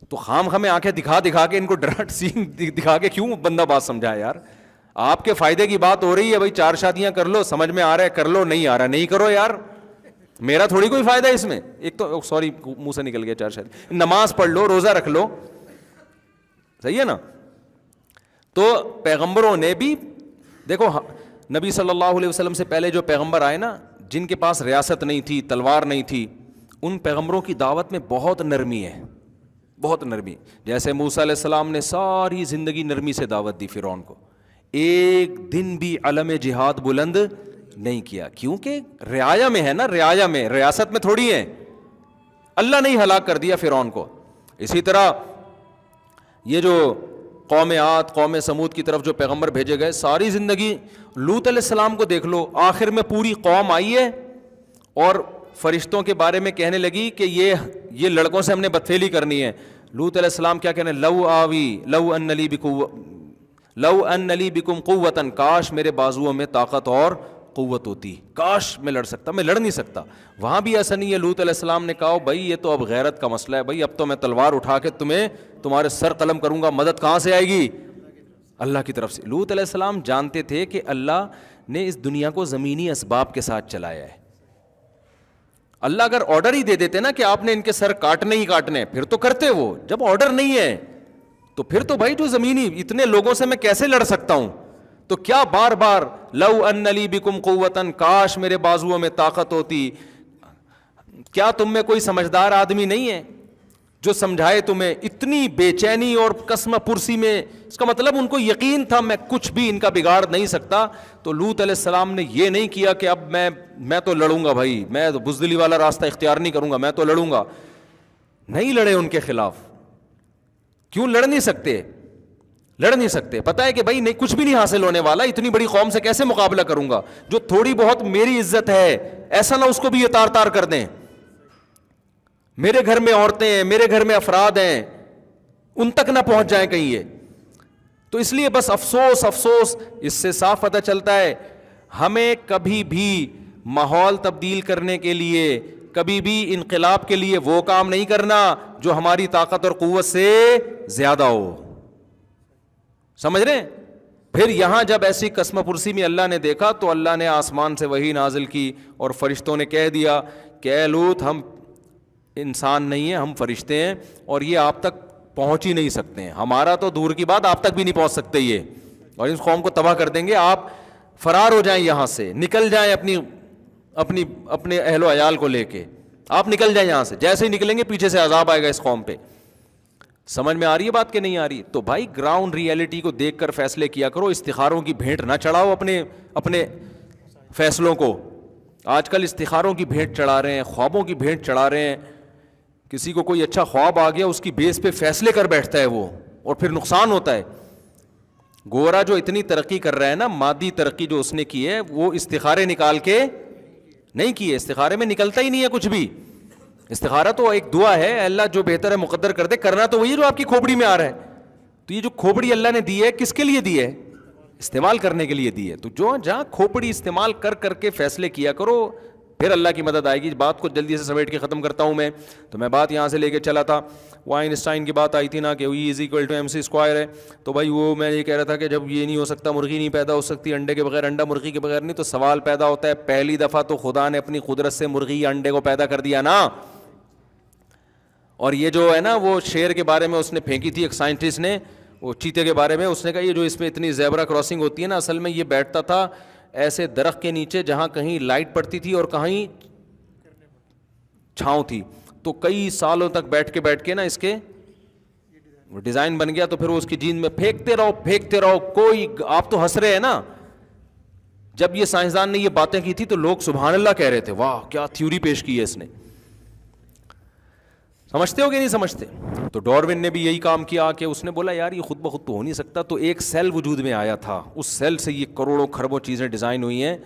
Speaker 1: تو خام خامیں آنکھیں دکھا کے ان کو ڈرٹ سین دکھا کے کیوں بندہ بات سمجھائے یار. آپ کے فائدے کی بات ہو رہی ہے بھائی, 4 شادیاں کر لو, سمجھ میں آ رہا ہے کر لو, نہیں آ رہا نہیں کرو یار, میرا تھوڑی کوئی فائدہ ہے اس میں. ایک تو سوری منہ سے نکل گیا 4 شادی, نماز پڑھ لو, روزہ رکھ لو, صحیح ہے نا. تو پیغمبروں نے بھی دیکھو, نبی صلی اللہ علیہ وسلم سے پہلے جو پیغمبر آئے نا, جن کے پاس ریاست نہیں تھی, تلوار نہیں تھی, ان پیغمبروں کی دعوت میں بہت نرمی ہے, بہت نرمی. جیسے موسیٰ علیہ السلام نے ساری زندگی نرمی سے دعوت دی فرعون کو, ایک دن بھی علم جہاد بلند نہیں کیا، کیونکہ رعایا میں ہے نا، رعایا میں، ریاست میں تھوڑی ہے. اللہ نے ہی ہلاک کر دیا فرعون کو. اسی طرح یہ جو قوم عاد، قوم سمود کی طرف جو پیغمبر بھیجے گئے، ساری زندگی لوط علیہ السلام کو دیکھ لو، آخر میں پوری قوم آئی ہے اور فرشتوں کے بارے میں کہنے لگی کہ یہ لڑکوں سے ہم نے بدفعلی کرنی ہے. لوط علیہ السلام کیا کہنے، لو ان لی بکم قوتاً، کاش میرے بازوؤں میں طاقت اور قوت ہوتی، کاش میں لڑ سکتا. میں لڑ نہیں سکتا. وہاں بھی ایسا نہیں ہے. لوط علیہ السلام نے کہا بھائی یہ تو اب غیرت کا مسئلہ ہے بھائی، اب تو میں تلوار اٹھا کے تمہارے سر قلم کروں گا. مدد کہاں سے آئے گی؟ اللہ کی طرف سے. لوط علیہ السلام جانتے تھے کہ اللہ نے اس دنیا کو زمینی اسباب کے ساتھ چلایا ہے. اللہ اگر آرڈر ہی دے دیتے نا کہ آپ نے ان کے سر کاٹنے ہی کاٹنے، پھر تو کرتے. وہ جب آرڈر نہیں ہے تو پھر تو بھائی جو زمینی اتنے لوگوں سے میں کیسے لڑ سکتا ہوں؟ تو کیا بار بار لو ان لی بکم قوتاً، کاش میرے بازوؤں میں طاقت ہوتی. کیا تم میں کوئی سمجھدار آدمی نہیں ہے جو سمجھائے تمہیں؟ اتنی بے چینی اور قسم پرسی میں، اس کا مطلب ان کو یقین تھا میں کچھ بھی ان کا بگاڑ نہیں سکتا. تو لوط علیہ السلام نے یہ نہیں کیا کہ اب میں تو لڑوں گا بھائی، میں تو بزدلی والا راستہ اختیار نہیں کروں گا، میں تو لڑوں گا. نہیں لڑے ان کے خلاف. کیوں لڑ نہیں سکتے؟ لڑ نہیں سکتے. پتہ ہے کہ بھائی نہیں، کچھ بھی نہیں حاصل ہونے والا، اتنی بڑی قوم سے کیسے مقابلہ کروں گا؟ جو تھوڑی بہت میری عزت ہے، ایسا نہ اس کو بھی یہ تار تار کر دیں. میرے گھر میں عورتیں ہیں، میرے گھر میں افراد ہیں، ان تک نہ پہنچ جائیں کہیں یہ. تو اس لیے بس افسوس افسوس. اس سے صاف پتہ چلتا ہے ہمیں کبھی بھی ماحول تبدیل کرنے کے لیے، کبھی بھی انقلاب کے لیے وہ کام نہیں کرنا جو ہماری طاقت اور قوت سے زیادہ ہو. سمجھ رہے ہیں؟ پھر یہاں جب ایسی قسم پرسی میں اللہ نے دیکھا تو اللہ نے آسمان سے وحی نازل کی اور فرشتوں نے کہہ دیا کہ اے لوط، ہم انسان نہیں ہیں، ہم فرشتے ہیں اور یہ آپ تک پہنچ ہی نہیں سکتے ہیں. ہمارا تو دور کی بات، آپ تک بھی نہیں پہنچ سکتے یہ، اور اس قوم کو تباہ کر دیں گے. آپ فرار ہو جائیں یہاں سے، نکل جائیں اپنے اہل و عیال کو لے کے، آپ نکل جائیں یہاں سے. جیسے ہی نکلیں گے پیچھے سے عذاب آئے گا اس قوم پہ. سمجھ میں آ رہی ہے بات کہ نہیں آ رہی؟ تو بھائی گراؤنڈ ریئلٹی کو دیکھ کر فیصلے کیا کرو. استخاروں کی بھیٹ نہ چڑھاؤ اپنے فیصلوں کو. آج کل استخاروں کی بھیٹ چڑھا رہے ہیں، خوابوں کی بھیٹ چڑھا رہے ہیں. کسی کو کوئی اچھا خواب آ گیا، اس کی بیس پہ فیصلے کر بیٹھتا ہے وہ، اور پھر نقصان ہوتا ہے. گورا جو اتنی ترقی کر رہا ہے نا، مادی ترقی جو اس نے کی ہے، وہ استخارے نکال کے نہیں کی ہے. استخارے میں نکلتا ہی نہیں ہے کچھ بھی. استخارہ تو ایک دعا ہے، اللہ جو بہتر ہے مقدر کر دے. کرنا تو وہی جو آپ کی کھوپڑی میں آ رہا ہے. تو یہ جو کھوپڑی اللہ نے دی ہے، کس کے لیے دی ہے؟ استعمال کرنے کے لیے دی ہے. تو جو جہاں کھوپڑی استعمال کر کے فیصلے کیا کرو، پھر اللہ کی مدد آئے گی. بات کو جلدی سے سمیٹ کے ختم کرتا ہوں میں. تو میں بات یہاں سے لے کے چلا تھا، وہ آئنسٹائن کی بات آئی تھی نا کہ E=mc² ہے. تو بھائی وہ میں یہ کہہ رہا تھا کہ جب یہ نہیں ہو سکتا، مرغی نہیں پیدا ہو سکتی انڈے کے بغیر، انڈا مرغی کے بغیر نہیں، تو سوال پیدا ہوتا ہے پہلی دفعہ تو خدا نے اپنی قدرت سے مرغی یا انڈے کو پیدا کر دیا نا. اور یہ جو ہے نا، وہ شیر کے بارے میں اس نے پھینکی تھی ایک سائنٹسٹ نے، وہ چیتے کے بارے میں. اس نے کہا یہ جو اس میں اتنی زیبرا کراسنگ ہوتی ہے نا، اصل میں یہ بیٹھتا تھا ایسے درخت کے نیچے جہاں کہیں لائٹ پڑتی تھی اور کہیں چھاؤں تھی. تو کئی سالوں تک بیٹھ کے نا اس کے ڈیزائن بن گیا. تو پھر وہ اس کی جیند میں پھینکتے رہو. کوئی، آپ تو ہنس رہے ہیں نا. جب یہ سائنسدان نے یہ باتیں کی تھی تو لوگ سبحان اللہ کہہ رہے تھے، واہ کیا تھیوری پیش کی ہے اس نے. سمجھتے ہو کہ نہیں سمجھتے؟ تو ڈارون نے بھی یہی کام کیا کہ اس نے بولا یار یہ خود بخود تو ہو نہیں سکتا. تو ایک سیل وجود میں آیا تھا، اس سیل سے یہ کروڑوں خربوں چیزیں ڈیزائن ہوئی ہیں.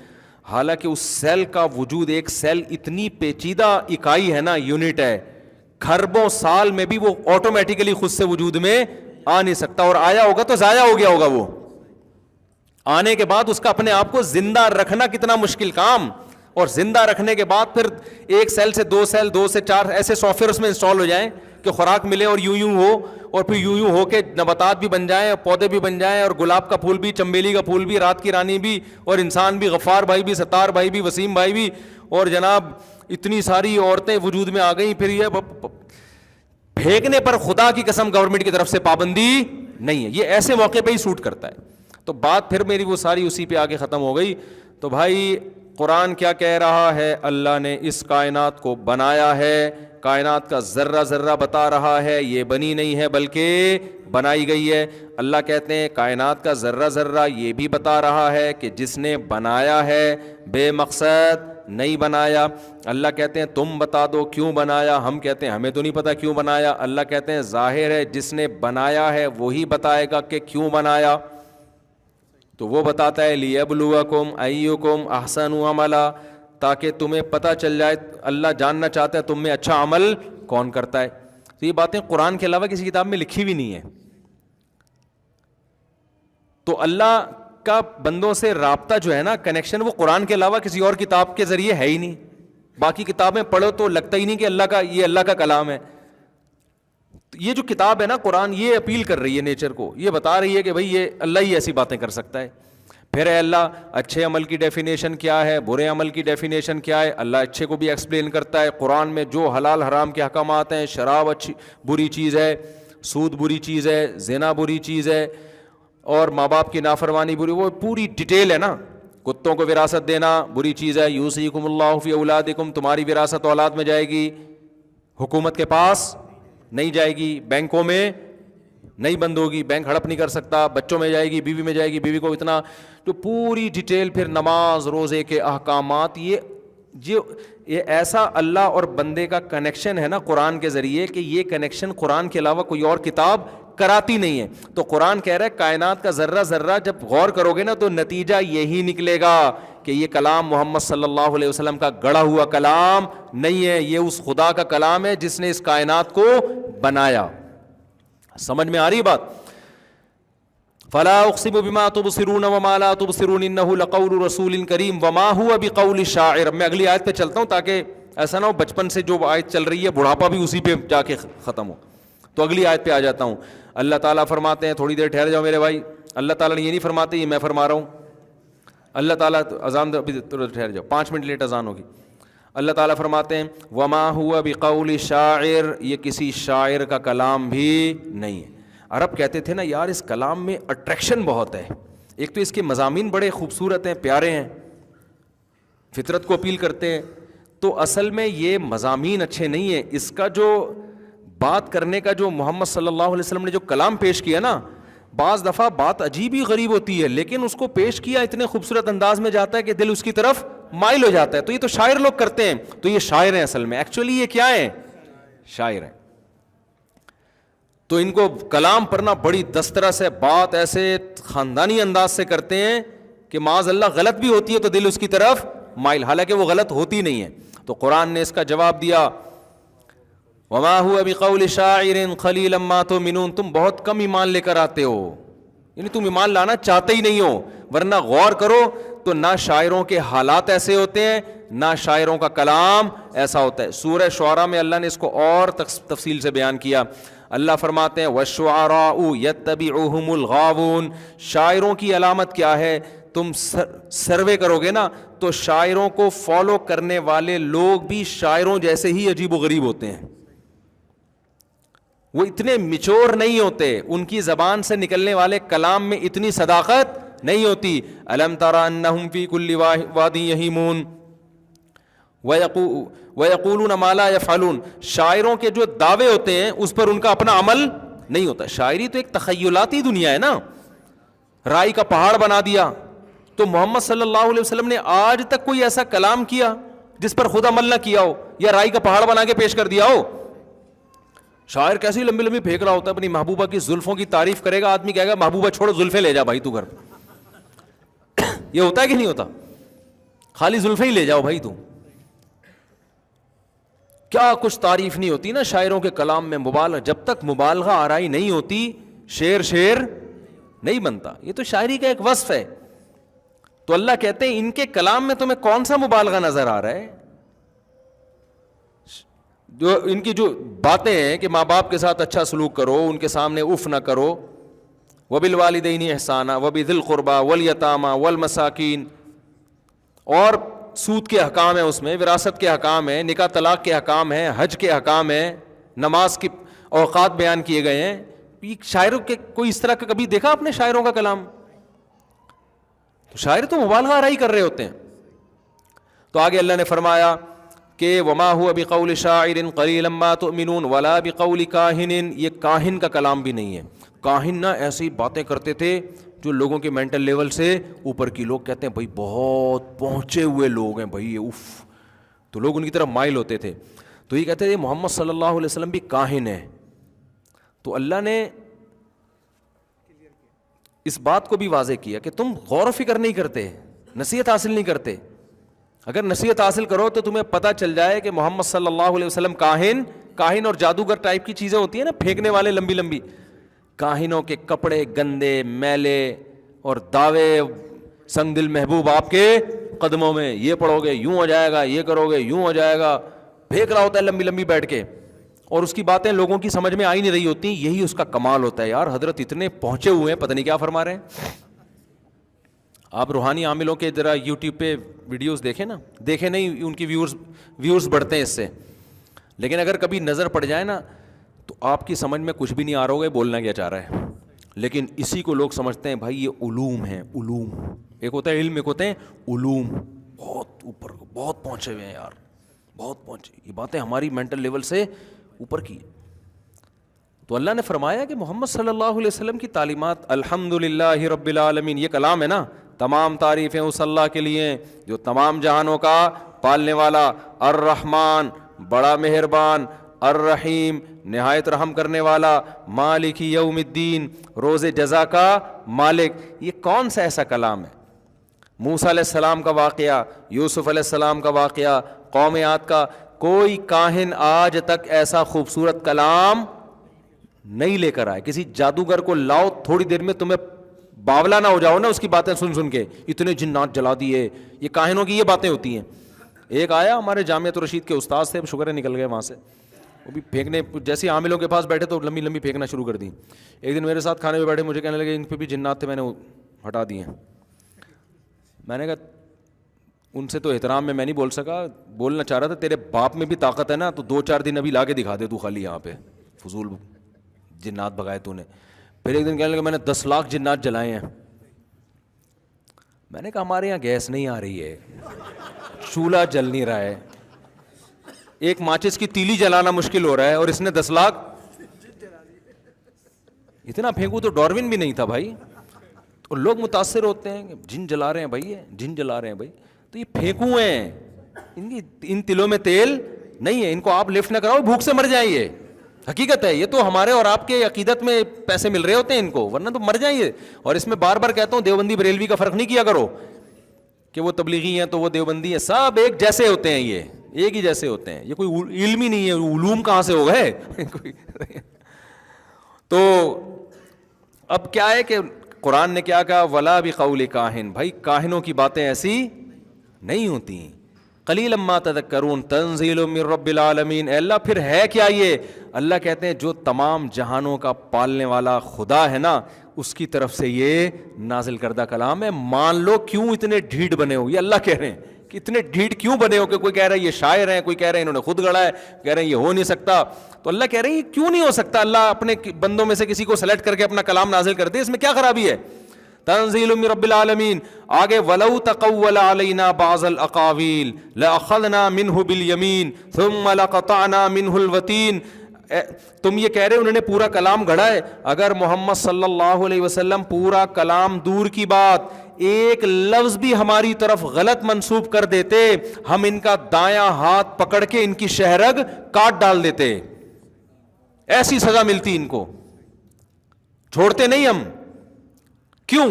Speaker 1: حالانکہ اس سیل کا وجود، ایک سیل اتنی پیچیدہ اکائی ہے نا، یونٹ ہے، خربوں سال میں بھی وہ آٹومیٹیکلی خود سے وجود میں آ نہیں سکتا. اور آیا ہوگا تو ضائع ہو گیا ہوگا. وہ آنے کے بعد اس کا اپنے آپ کو زندہ رکھنا کتنا مشکل کام. اور زندہ رکھنے کے بعد پھر ایک سیل سے 2 سیل، 2 سے 4 ایسے سافٹ ویئر اس میں انسٹال ہو جائیں کہ خوراک ملے اور یوں ہو، اور پھر یوں ہو کے نباتات بھی بن جائیں، پودے بھی بن جائیں، اور گلاب کا پھول بھی، چنبیلی کا پھول بھی، رات کی رانی بھی، اور انسان بھی، غفار بھائی بھی، ستار بھائی بھی، وسیم بھائی بھی، اور جناب اتنی ساری عورتیں وجود میں آ گئیں. پھر یہ پھینکنے پر خدا کی قسم گورنمنٹ کی طرف سے پابندی نہیں ہے. یہ ایسے موقع پہ ہی سوٹ کرتا ہے. تو بات پھر میری وہ ساری اسی پہ آگے ختم ہو گئی. تو بھائی قرآن کیا کہہ رہا ہے؟ اللہ نے اس کائنات کو بنایا ہے، کائنات کا ذرہ ذرہ بتا رہا ہے. یہ بنی نہیں ہے بلکہ بنائی گئی ہے. اللہ کہتے ہیں کائنات کا ذرہ ذرہ یہ بھی بتا رہا ہے کہ جس نے بنایا ہے بے مقصد نہیں بنایا. اللہ کہتے ہیں تم بتا دو کیوں بنایا. ہم کہتے ہیں ہمیں تو نہیں پتا کیوں بنایا. اللہ کہتے ہیں ظاہر ہے جس نے بنایا ہے وہی بتائے گا کہ کیوں بنایا. تو وہ بتاتا ہے لیبلوکم ایکم احسن عملا, تاکہ تمہیں پتہ چل جائے. اللہ جاننا چاہتا ہے تم میں اچھا عمل کون کرتا ہے. تو یہ باتیں قرآن کے علاوہ کسی کتاب میں لکھی بھی نہیں ہے. تو اللہ کا بندوں سے رابطہ جو ہے نا, کنیکشن, وہ قرآن کے علاوہ کسی اور کتاب کے ذریعے ہے ہی نہیں. باقی کتابیں پڑھو تو لگتا ہی نہیں کہ اللہ کا کلام ہے. یہ جو کتاب ہے نا قرآن, یہ اپیل کر رہی ہے نیچر کو, یہ بتا رہی ہے کہ بھئی یہ اللہ ہی ایسی باتیں کر سکتا ہے. پھر اے اللہ اچھے عمل کی ڈیفینیشن کیا ہے, برے عمل کی ڈیفینیشن کیا ہے. اللہ اچھے کو بھی ایکسپلین کرتا ہے. قرآن میں جو حلال حرام کے احکامات ہیں, شراب اچھی بری چیز ہے, سود بری چیز ہے, زنا بری چیز ہے, اور ماں باپ کی نافرمانی بری, وہ پوری ڈیٹیل ہے نا. کتوں کو وراثت دینا بری چیز ہے. یوصیکم اللہ فی اولادکم, تمہاری وراثت اولاد میں جائے گی, حکومت کے پاس نہیں جائے گی, بینکوں میں نہیں بند ہوگی, بینک ہڑپ نہیں کر سکتا, بچوں میں جائے گی, بیوی میں جائے گی, بیوی کو اتنا, جو پوری ڈیٹیل. پھر نماز روزے کے احکامات, یہ ایسا اللہ اور بندے کا کنیکشن ہے نا قرآن کے ذریعے کہ یہ کنیکشن قرآن کے علاوہ کوئی اور کتاب کراتی نہیں ہے. تو قرآن کہہ رہا ہے کائنات کا ذرہ ذرہ جب غور کرو گے نا تو نتیجہ یہی نکلے گا کہ یہ کلام محمد صلی اللہ علیہ وسلم کا گڑھا ہوا کلام نہیں ہے, یہ اس خدا کا کلام ہے جس نے اس کائنات کو بنایا. سمجھ میں آ رہی بات؟ فلا اقسم بما تبصرون وما لا تبصرون انه لقول رسول کریم وما هو بقول شاعر. میں اگلی آیت پہ چلتا ہوں تاکہ ایسا نہ ہو بچپن سے جو آیت چل رہی ہے بڑھاپا بھی اسی پہ جا کے ختم ہو. تو اگلی آیت پہ آ جاتا ہوں. اللہ تعالیٰ فرماتے ہیں, تھوڑی دیر ٹھہر جاؤ میرے بھائی, اللہ تعالیٰ نے یہ نہیں فرماتے, یہ میں فرما رہا ہوں. اللہ تعالیٰ اذان ٹھہر جاؤ, 5 منٹ لیٹ اذان ہوگی. اللہ تعالیٰ فرماتے ہیں وما ہوا بقول شاعر, یہ کسی شاعر کا کلام بھی نہیں ہے. عرب کہتے تھے نا یار اس کلام میں اٹریکشن بہت ہے. ایک تو اس کے مضامین بڑے خوبصورت ہیں, پیارے ہیں, فطرت کو اپیل کرتے ہیں. تو اصل میں یہ مضامین اچھے نہیں ہیں. اس کا جو بات کرنے کا جو محمد صلی اللہ علیہ وسلم نے جو کلام پیش کیا نا, بعض دفعہ بات عجیب ہی غریب ہوتی ہے, لیکن اس کو پیش کیا اتنے خوبصورت انداز میں جاتا ہے کہ دل اس کی طرف مائل ہو جاتا ہے. تو یہ تو شاعر لوگ کرتے ہیں, تو یہ شاعر ہیں اصل میں. ایکچولی یہ کیا ہے؟ شاعر ہیں. تو ان کو کلام پڑھنا بڑی دسترس سے, بات ایسے خاندانی انداز سے کرتے ہیں کہ معاذ اللہ غلط بھی ہوتی ہے تو دل اس کی طرف مائل, حالانکہ وہ غلط ہوتی نہیں ہے. تو قرآن نے اس کا جواب دیا وما هو بقول شاعر قلیلا ما تؤمنون, تم بہت کم ایمان لے کر آتے ہو, یعنی تم ایمان لانا چاہتے ہی نہیں ہو. ورنہ غور کرو تو نہ شاعروں کے حالات ایسے ہوتے ہیں, نہ شاعروں کا کلام ایسا ہوتا ہے. سورہ شعراء میں اللہ نے اس کو اور تفصیل سے بیان کیا. اللہ فرماتے ہیں والشعراء یتبعهم الغاوون, شاعروں کی علامت کیا ہے؟ تم سروے کرو گے نا تو شاعروں کو فالو کرنے والے لوگ بھی شاعروں جیسے ہی عجیب و غریب ہوتے ہیں. وہ اتنے میچور نہیں ہوتے, ان کی زبان سے نکلنے والے کلام میں اتنی صداقت نہیں ہوتی. الم تر انہم فی کل وادی یہیمون وَيَقُولُونَ مَا لَا يَفْعَلُونَ, شاعروں کے جو دعوے ہوتے ہیں اس پر ان کا اپنا عمل نہیں ہوتا. شاعری تو ایک تخیلاتی دنیا ہے نا, رائی کا پہاڑ بنا دیا. تو محمد صلی اللہ علیہ وسلم نے آج تک کوئی ایسا کلام کیا جس پر خود عمل نہ کیا ہو, یا رائی کا پہاڑ بنا کے پیش کر دیا ہو؟ شاعر کیسی لمبی لمبی پھینک رہا ہوتا ہے, اپنی محبوبہ کی زلفوں کی تعریف کرے گا, آدمی کہے گا محبوبہ چھوڑ زلفیں لے جا بھائی تو گھر پہ. یہ ہوتا ہے کہ نہیں ہوتا؟ خالی زلفیں ہی لے جاؤ بھائی تو. کیا کچھ تعریف نہیں ہوتی نا شاعروں کے کلام میں. مبالغہ, جب تک مبالغہ آرائی نہیں ہوتی شعر نہیں بنتا. یہ تو شاعری کا ایک وصف ہے. تو اللہ کہتے ہیں ان کے کلام میں تمہیں کون سا مبالغہ نظر آ رہا ہے؟ جو ان کی جو باتیں ہیں کہ ماں باپ کے ساتھ اچھا سلوک کرو, ان کے سامنے اف نہ کرو, وبالوالدین احسانا وبذی القربى والیتامی والمساکین, اور سود کے احکام ہیں, اس میں وراثت کے احکام ہیں, نکاح طلاق کے احکام ہیں, حج کے احکام ہیں, نماز کی اوقات بیان کیے گئے ہیں. شاعروں کے کوئی اس طرح کا کبھی دیکھا آپ نے شاعروں کا کلام؟ تو شاعر تو مبالغہ آرائی کر رہے ہوتے ہیں. تو آگے اللہ نے فرمایا کہ وما هو بقول شاعر قلیلا ما تؤمنون ولا بقول کاہن، یہ کاہن کا کلام بھی نہیں ہے. کاہن نہ ایسی باتیں کرتے تھے جو لوگوں کے مینٹل لیول سے اوپر کی. لوگ کہتے ہیں بھائی بہت پہنچے ہوئے لوگ ہیں بھائی اف، تو لوگ ان کی طرف مائل ہوتے تھے. تو یہ کہتے تھے محمد صلی اللہ علیہ وسلم بھی کاہن ہے. تو اللہ نے اس بات کو بھی واضح کیا کہ تم غور و فکر نہیں کرتے، نصیحت حاصل نہیں کرتے. اگر نصیحت حاصل کرو تو تمہیں پتہ چل جائے کہ محمد صلی اللہ علیہ وسلم کاہن اور جادوگر ٹائپ کی چیزیں ہوتی ہیں نا، پھینکنے والے لمبی لمبی. کاہنوں کے کپڑے گندے میلے اور دعوے سنگ دل محبوب آپ کے قدموں میں، یہ پڑھو گے یوں ہو جائے گا، یہ کرو گے یوں ہو جائے گا، پھینک رہا ہوتا ہے لمبی لمبی بیٹھ کے، اور اس کی باتیں لوگوں کی سمجھ میں آ ہی نہیں رہی ہوتی. یہی اس کا کمال ہوتا ہے. یار حضرت اتنے پہنچے ہوئے ہیں، پتہ نہیں کیا فرما رہے ہیں. آپ روحانی عاملوں کے ذرا یوٹیوب پہ ویڈیوز دیکھیں نا، دیکھیں نہیں ان کی ویورز بڑھتے ہیں اس سے، لیکن اگر کبھی نظر پڑ جائے نا تو آپ کی سمجھ میں کچھ بھی نہیں آ رہا ہوگا بولنا کیا چاہ رہا ہے. لیکن اسی کو لوگ سمجھتے ہیں بھائی یہ علوم ہیں. علوم ایک ہوتا ہے علم، ایک ہوتے ہیں علوم. بہت اوپر بہت پہنچے ہوئے ہیں یار، بہت پہنچے. یہ باتیں ہماری مینٹل لیول سے اوپر کی. تو اللہ نے فرمایا کہ محمد صلی اللہ علیہ وسلم کی تعلیمات الحمدللہ رب العالمین، یہ کلام ہے نا، تمام تعریفیں اس اللہ کے لیے جو تمام جہانوں کا پالنے والا، الرحمن بڑا مہربان، الرحیم نہایت رحم کرنے والا، مالک یوم الدین روز جزا کا مالک. یہ کون سا ایسا کلام ہے؟ موسیٰ علیہ السلام کا واقعہ، یوسف علیہ السلام کا واقعہ، قوم عاد کا. کوئی کاہن آج تک ایسا خوبصورت کلام نہیں لے کر آئے. کسی جادوگر کو لاؤ، تھوڑی دیر میں تمہیں باولا نہ ہو جاؤ نا اس کی باتیں سن سن کے، اتنے جنات جلا دیے. یہ کاہنوں کی یہ باتیں ہوتی ہیں. ایک آیا ہمارے جامعۃ الرشید کے استاد تھے، شکر ہے نکل گئے وہاں سے، وہ بھی پھینکنے جیسے عاملوں کے پاس بیٹھے تو لمبی لمبی پھینکنا شروع کر دی. ایک دن میرے ساتھ کھانے پہ بیٹھے، مجھے کہنے لگے ان پہ بھی جنات تھے، میں نے ہٹا دیے. میں نے کہا ان سے تو احترام میں نہیں بول سکا، بولنا چاہ رہا تھا تیرے باپ میں بھی طاقت ہے نا تو 2-4 دن ابھی لا کے دکھا دے تو خالی یہاں پہ فضول جنات بگائے تو نے. پھر ایک دن کہنے لگا میں نے 10 لاکھ جنات جلائے ہیں. میں نے کہا ہمارے یہاں گیس نہیں آ رہی ہے، چولہا جل نہیں رہا ہے، ایک ماچس کی تیلی جلانا مشکل ہو رہا ہے اور اس نے 10 لاکھ. اتنا پھینکوں تو ڈاروین بھی نہیں تھا بھائی. اور لوگ متاثر ہوتے ہیں کہ جن جلا رہے ہیں بھائی، جن جلا رہے ہیں بھائی. تو یہ پھینکوں ہیں، ان تلوں میں تیل نہیں ہے، ان کو آپ لفٹ نہ کراؤ بھوک سے مر جائیں. یہ حقیقت ہے. یہ تو ہمارے اور آپ کے عقیدت میں پیسے مل رہے ہوتے ہیں ان کو، ورنہ تو مر جائیں. اور اس میں بار بار کہتا ہوں دیوبندی بریلوی کا فرق نہیں کیا کرو کہ وہ تبلیغی ہیں تو وہ دیوبندی ہیں. سب ایک جیسے ہوتے ہیں، یہ ایک ہی جیسے ہوتے ہیں. یہ کوئی علم ہی نہیں ہے، علوم کہاں سے ہو گئے. تو اب کیا ہے کہ قرآن نے کیا کہا، ولا بقول کاہن. بھائی کاہنوں کی باتیں ایسی نہیں ہوتی. قلیلا ما تذکرون تنزیل من رب العالمین. اے اللہ پھر ہے کیا یہ؟ اللہ کہتے ہیں جو تمام جہانوں کا پالنے والا خدا ہے نا، اس کی طرف سے یہ نازل کردہ کلام ہے. مان لو کیوں اتنے ڈھیٹ بنے ہو. یہ اللہ کہہ رہے ہیں کہ اتنے ڈھیٹ کیوں بنے ہو، کہ کوئی کہہ رہا ہے یہ شاعر ہیں، کوئی کہہ رہے ہیں انہوں نے خود گڑھا ہے، کہہ رہے ہیں یہ ہو نہیں سکتا. تو اللہ کہہ رہے ہیں یہ کیوں نہیں ہو سکتا؟ اللہ اپنے بندوں میں سے کسی کو سلیکٹ کر کے اپنا کلام نازل کر دے، اس میں کیا خرابی ہے؟ تنزیل من رب العالمین. آگے ولو تقول علینا بعض الاقاویل لاخذنا منہ بالیمین ثم لقطعنا منہ الوتین. تم یہ کہہ رہے انہوں نے پورا کلام گھڑا ہے. اگر محمد صلی اللہ علیہ وسلم پورا کلام دور کی بات، ایک لفظ بھی ہماری طرف غلط منسوب کر دیتے، ہم ان کا دایاں ہاتھ پکڑ کے ان کی شہرگ کاٹ ڈال دیتے. ایسی سزا ملتی ان کو، چھوڑتے نہیں ہم. کیوں؟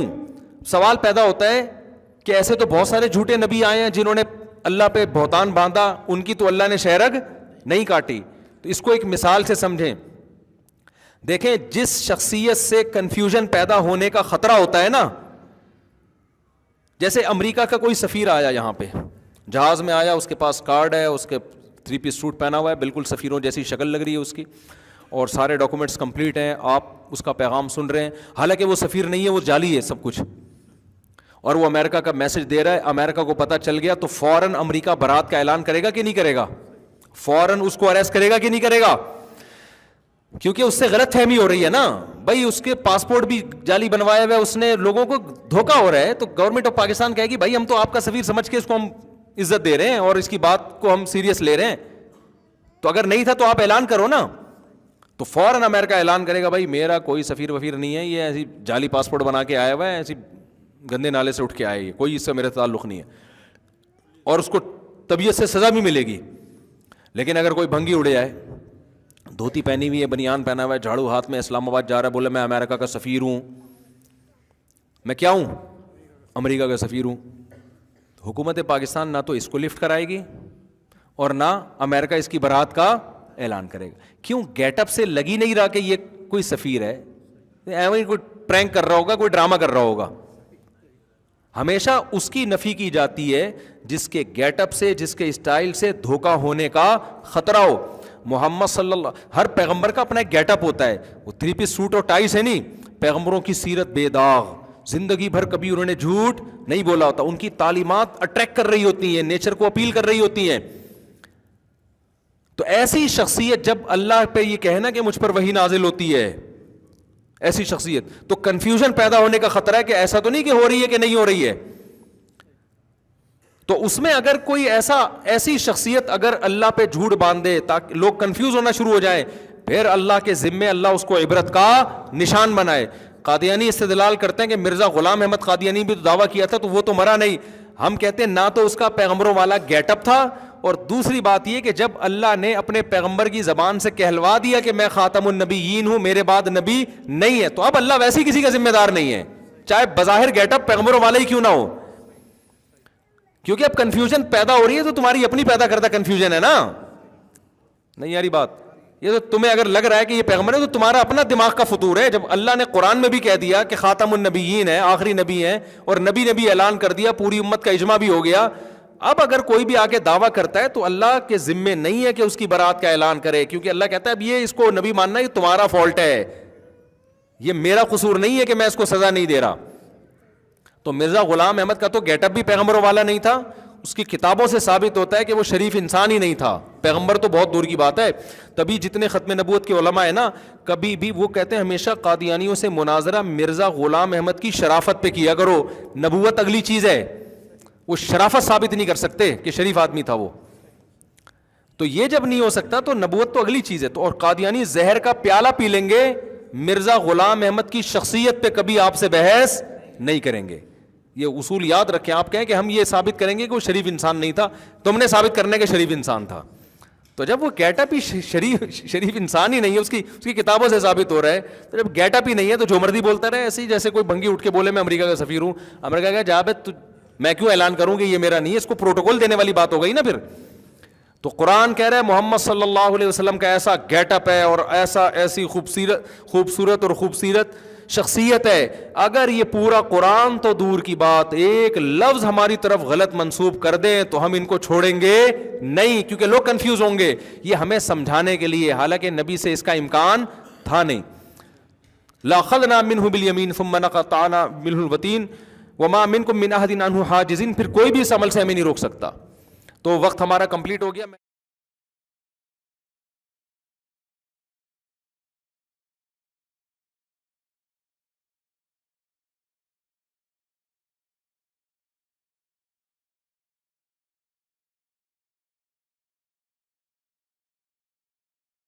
Speaker 1: سوال پیدا ہوتا ہے کہ ایسے تو بہت سارے جھوٹے نبی آئے ہیں جنہوں نے اللہ پہ بہتان باندھا، ان کی تو اللہ نے شہرگ نہیں کاٹی. تو اس کو ایک مثال سے سمجھیں. دیکھیں جس شخصیت سے کنفیوژن پیدا ہونے کا خطرہ ہوتا ہے نا، جیسے امریکہ کا کوئی سفیر آیا یہاں پہ، جہاز میں آیا، اس کے پاس کارڈ ہے، اس کے 3 پیس سوٹ پہنا ہوا ہے، بالکل سفیروں جیسی شکل لگ رہی ہے اس کی، اور سارے ڈاکومنٹس کمپلیٹ ہیں، آپ اس کا پیغام سن رہے ہیں. حالانکہ وہ سفیر نہیں ہے، وہ جعلی ہے سب کچھ، اور وہ امریکہ کا میسج دے رہا ہے. امریکہ کو پتہ چل گیا تو فوراً امریکہ برات کا اعلان کرے گا کہ نہیں کرے گا؟ فوراً اس کو اریسٹ کرے گا کہ نہیں کرے گا؟ کیونکہ اس سے غلط فہمی ہو رہی ہے نا بھائی. اس کے پاسپورٹ بھی جعلی بنوایا ہوا ہے اس نے، لوگوں کو دھوکہ ہو رہا ہے. تو گورنمنٹ آف پاکستان کہے گی بھائی ہم تو آپ کا سفیر سمجھ کے اس کو ہم عزت دے رہے ہیں اور اس کی بات کو ہم سیریس لے رہے ہیں. تو اگر نہیں تھا تو آپ اعلان کرو نا. تو فوراً امریکہ اعلان کرے گا بھائی میرا کوئی سفیر وفیر نہیں ہے, یہ ایسی جعلی پاسپورٹ بنا کے آیا ہوا ہے, ایسی گندے نالے سے اٹھ کے آئے, کوئی اس سے میرا تعلق نہیں ہے, اور اس کو طبیعت سے سزا بھی ملے گی. لیکن اگر کوئی بھنگی اڑے جائے, دھوتی پہنی ہوئی ہے, بنیان پہنا ہوا ہے, جھاڑو ہاتھ میں, اسلام آباد جا رہا ہے, بولے میں امریکہ کا سفیر ہوں, میں کیا ہوں, امریکہ کا سفیر ہوں, حکومت پاکستان نہ تو اس کو لفٹ کرائے گی اور نہ امریکہ اس کی برات کا اعلان کرے گا. کیوں؟ گیٹ اپ سے لگی نہیں رہا کہ یہ کوئی سفیر ہے, ایویں کوئی پرینک کر رہا ہوگا, کوئی ڈرامہ کر رہا ہوگا. ہمیشہ اس کی نفی کی جاتی ہے جس کے گیٹ اپ سے, جس کے اسٹائل سے دھوکہ ہونے کا خطرہ ہو. محمد صلی اللہ, ہر پیغمبر کا اپنا ایک گیٹ اپ ہوتا ہے, وہ 3 پیس سوٹ اور ٹائی سے نہیں. پیغمبروں کی سیرت بے داغ, زندگی بھر کبھی انہوں نے جھوٹ نہیں بولا ہوتا, ان کی تعلیمات اٹریکٹ کر رہی ہوتی ہیں, نیچر کو اپیل کر رہی ہوتی ہیں. تو ایسی شخصیت جب اللہ پہ یہ کہنا کہ مجھ پر وحی نازل ہوتی ہے, ایسی شخصیت, تو کنفیوژن پیدا ہونے کا خطرہ ہے کہ ایسا تو نہیں کہ ہو رہی ہے کہ نہیں ہو رہی ہے. تو اس میں اگر کوئی ایسی شخصیت اگر اللہ پہ جھوٹ باندھے تاکہ لوگ کنفیوز ہونا شروع ہو جائے, پھر اللہ کے ذمے اللہ اس کو عبرت کا نشان بنائے. قادیانی استدلال کرتے ہیں کہ مرزا غلام احمد قادیانی بھی تو دعویٰ کیا تھا, تو وہ تو مرا نہیں. ہم کہتے ہیں نہ تو اس کا پیغمبروں والا گیٹ اپ تھا, اور دوسری بات یہ کہ جب اللہ نے اپنے پیغمبر کی زبان سے کہلوا دیا کہ میں خاتم النبیین ہوں, میرے بعد نبی نہیں ہے, تو اب اللہ ویسے کسی کا ذمہ دار نہیں ہے, چاہے بظاہر گیٹ اپ پیغمبروں والا ہی کیوں نہ ہو. کیونکہ اب کنفیوژن پیدا ہو رہی ہے تو تمہاری اپنی پیدا کردہ کنفیوژن ہے نا. نہیں یاری بات, یہ تو تمہیں اگر لگ رہا ہے کہ یہ پیغمبر ہے تو تمہارا اپنا دماغ کا فطور ہے. جب اللہ نے قرآن میں بھی کہہ دیا کہ خاتم النبیین ہے, آخری نبی ہیں, اور نبی اعلان کر دیا, پوری امت کا اجماع بھی ہو گیا. اب اگر کوئی بھی آگے دعویٰ کرتا ہے تو اللہ کے ذمے نہیں ہے کہ اس کی برات کا اعلان کرے, کیونکہ اللہ کہتا ہے اب یہ اس کو نبی ماننا یہ تمہارا فالٹ ہے, یہ میرا قصور نہیں ہے کہ میں اس کو سزا نہیں دے رہا. تو مرزا غلام احمد کا تو گیٹ اپ بھی پیغمبروں والا نہیں تھا, اس کی کتابوں سے ثابت ہوتا ہے کہ وہ شریف انسان ہی نہیں تھا, پیغمبر تو بہت دور کی بات ہے. تبھی جتنے ختم نبوت کے علماء ہیں نا, کبھی بھی وہ کہتے ہیں ہمیشہ قادیانیوں سے مناظرہ مرزا غلام احمد کی شرافت پہ کیا کرو, نبوت اگلی چیز ہے, وہ شرافت ثابت نہیں کر سکتے کہ شریف آدمی تھا وہ. تو یہ جب نہیں ہو سکتا تو نبوت تو اگلی چیز ہے. تو اور قادیانی زہر کا پیالہ پی لیں گے, مرزا غلام احمد کی شخصیت پہ کبھی آپ سے بحث نہیں کریں گے. یہ اصول یاد رکھیں. آپ کہیں کہ ہم یہ ثابت کریں گے کہ وہ شریف انسان نہیں تھا, تم نے ثابت کرنے کے شریف انسان تھا. تو جب وہ گیٹ اپ ہی شریف انسان ہی نہیں ہے, اس کی کتابوں سے ثابت ہو رہا ہے, تو جب گیٹ اپ ہی نہیں ہے تو جو مرضی بولتا رہے. ایسے ہی جیسے کوئی بھنگی اٹھ کے بولے میں امریکہ کا سفیر ہوں, امریکہ کا جاب ہے, میں کیوں اعلان کروں کہ یہ میرا نہیں ہے, اس کو پروٹوکول دینے والی بات ہو گئی نا پھر. تو قرآن کہہ رہا ہے محمد صلی اللہ علیہ وسلم کا ایسا گیٹ اپ ہے اور ایسی خوبصورت اور خوبصورت شخصیت ہے, اگر یہ پورا قرآن تو دور کی بات, ایک لفظ ہماری طرف غلط منسوب کر دیں تو ہم ان کو چھوڑیں گے نہیں, کیونکہ لوگ کنفیوز ہوں گے. یہ ہمیں سمجھانے کے لیے, حالانکہ نبی سے اس کا امکان تھا نہیں. لَأَخَذْنَا مِنْهُ بِالْيَمِينِ ثُمَّ لَقَطَعْنَا مِنْهُ الْوَتِينَ وَمَا مِنْكُمْ مِنْ أَحَدٍ عَنْهُ حَاجِزِينَ. پھر کوئی بھی اس عمل سے ہمیں نہیں روک سکتا. تو وقت ہمارا کمپلیٹ ہو گیا.